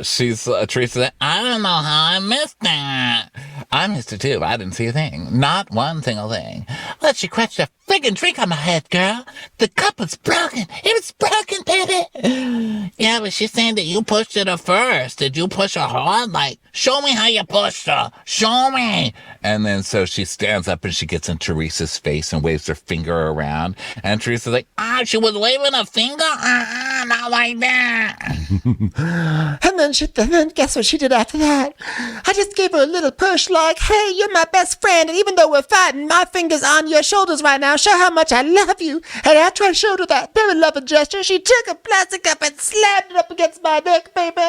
she's Teresa said, I don't know how I missed that. I missed it too. I didn't see a thing. Not one single thing. Well, she crashed a friggin' drink on my head, girl. The cup was broken. It was broken, baby. Yeah, but she's saying that you pushed her first. Did you push her hard? Like, show me how you pushed her. Show me. And then so she stands up and she gets in Teresa's face and waves her finger around. And Teresa's like, she was waving a finger? Not like that. And then guess what she did after that? I just gave her a little push like, hey, you're my best friend, and even though we're fighting, my finger's on your shoulders right now. Show how much I love you. And after I showed her that very loving gesture, she took a plastic cup and slammed it up against my neck, baby.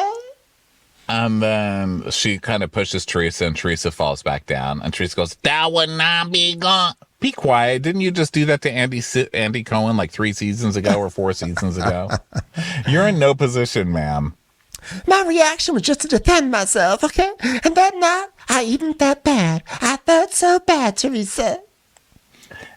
And then she kind of pushes Teresa, and Teresa falls back down. And Teresa goes, that would not be gone. Be quiet. Didn't you just do that to Andy Cohen like 3 seasons ago or 4 seasons ago? You're in no position, ma'am. My reaction was just to defend myself, okay? And that night, I even felt bad. I felt so bad, Teresa.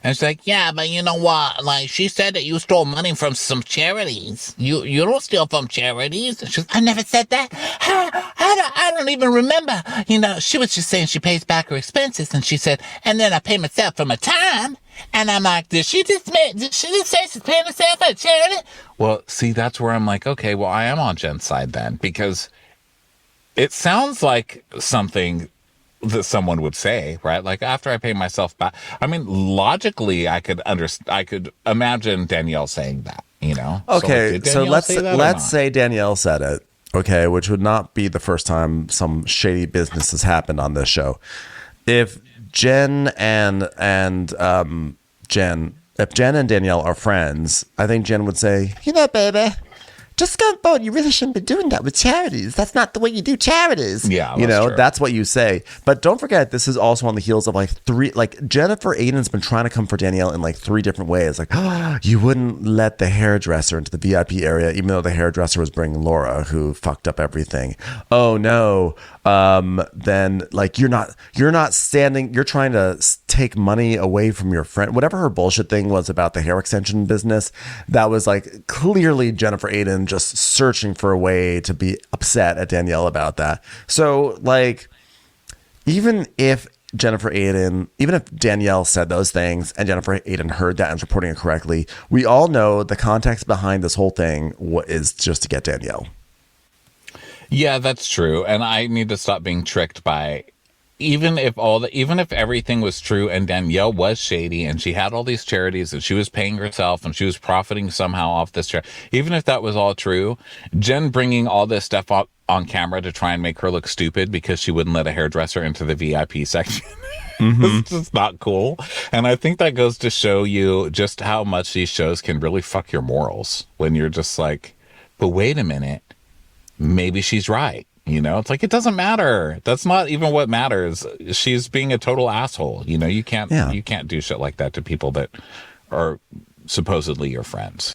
And she's like, yeah, but you know what? Like, she said that you stole money from some charities. You don't steal from charities. She's, I never said that. I don't even remember. You know, she was just saying she pays back her expenses. And she said, and then I pay myself for my time. And I'm like, did she just say she's paying herself for a charity? Well, see, that's where I'm like, okay, well, I am on Jen's side then, because it sounds like something that someone would say, right? Like, after I pay myself back. I mean, logically, I could imagine Danielle saying that, you know? okay, so let's say say Danielle said it, okay, which would not be the first time some shady business has happened on this show. If Jen and Danielle are friends, I think Jen would say, You know, baby, just going forward, you really shouldn't be doing that with charities. That's not the way you do charities. Yeah, You know, true. that's what you say. But don't forget, this is also on the heels of Jennifer Aden's been trying to come for Danielle in like 3 different ways. Like, you wouldn't let the hairdresser into the VIP area, even though the hairdresser was bringing Laura, who fucked up everything. Oh no. Then like you're not standing, you're trying to take money away from your friend. Whatever her bullshit thing was about the hair extension business, that was like clearly Jennifer Aden just searching for a way to be upset at Danielle about that. So like, even if Danielle said those things and Jennifer Aden heard that and is reporting it correctly, we all know the context behind this whole thing is just to get Danielle. Yeah, that's true. And I need to stop being tricked by even if everything was true and Danielle was shady and she had all these charities and she was paying herself and she was profiting somehow off this even if that was all true, Jen bringing all this stuff up on camera to try and make her look stupid because she wouldn't let a hairdresser into the VIP section. It's just not cool. And I think that goes to show you just how much these shows can really fuck your morals when you're just like, but wait a minute. Maybe she's right. You know, it's like, it doesn't matter. That's not even what matters. She's being a total asshole. You know, you can't do shit like that to people that are supposedly your friends.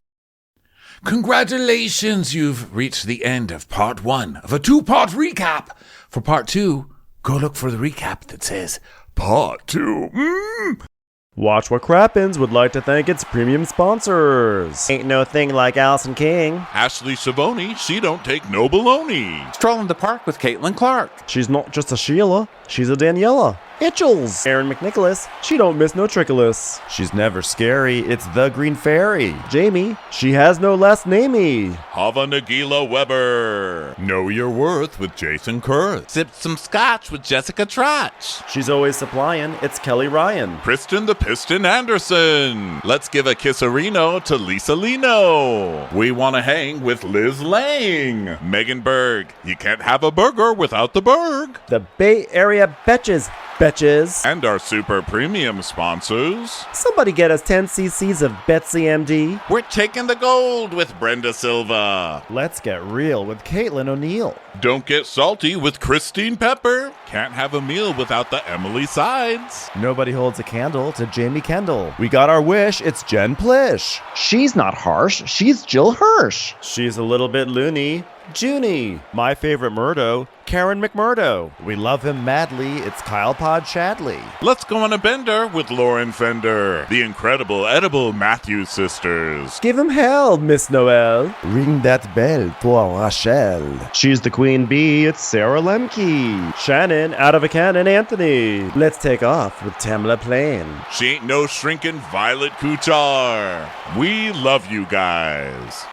Congratulations, you've reached the end of part 1 of a 2-part recap. For part 2, go look for the recap that says part 2. Watch What Crappens would like to thank its premium sponsors. Ain't no thing like Allison King. Ashley Savoni, she don't take no baloney. Stroll in the park with Caitlin Clark. She's not just a Sheila, she's a Daniela. Itchels. Aaron McNicholas, she don't miss no trickolas. She's never scary, it's the Green Fairy. Jamie, she has no last namey. Hava Nagila Weber. Know your worth with Jason Kurth. Sip some scotch with Jessica Trotch. She's always supplying, it's Kelly Ryan. Kristen the Piston Anderson. Let's give a kisserino to Lisa Lino. We want to hang with Liz Lang. Megan Berg. You can't have a burger without the Berg. The Bay Area Betches. And our super premium sponsors. Somebody get us 10 cc's of Betsy MD. We're taking the gold with Brenda Silva. Let's get real with Caitlin O'Neill. Don't get salty with Christine Pepper. Can't have a meal without the Emily Sides. Nobody holds a candle to Jamie Kendall. We got our wish, it's Jen Plish. She's not harsh, she's Jill Hirsch. She's a little bit loony. Junie. My favorite Murdo, Karen McMurdo. We love him madly, it's Kyle Pod Shadley. Let's go on a bender with Lauren Fender. The incredible edible Matthews sisters. Give him hell, Miss Noel. Ring that bell for Rachel. She's the queen bee, it's Sarah Lemke. Shannon, out of a cannon, Anthony. Let's take off with Tamla Plain. She ain't no shrinking Violet Kuchar. We love you guys.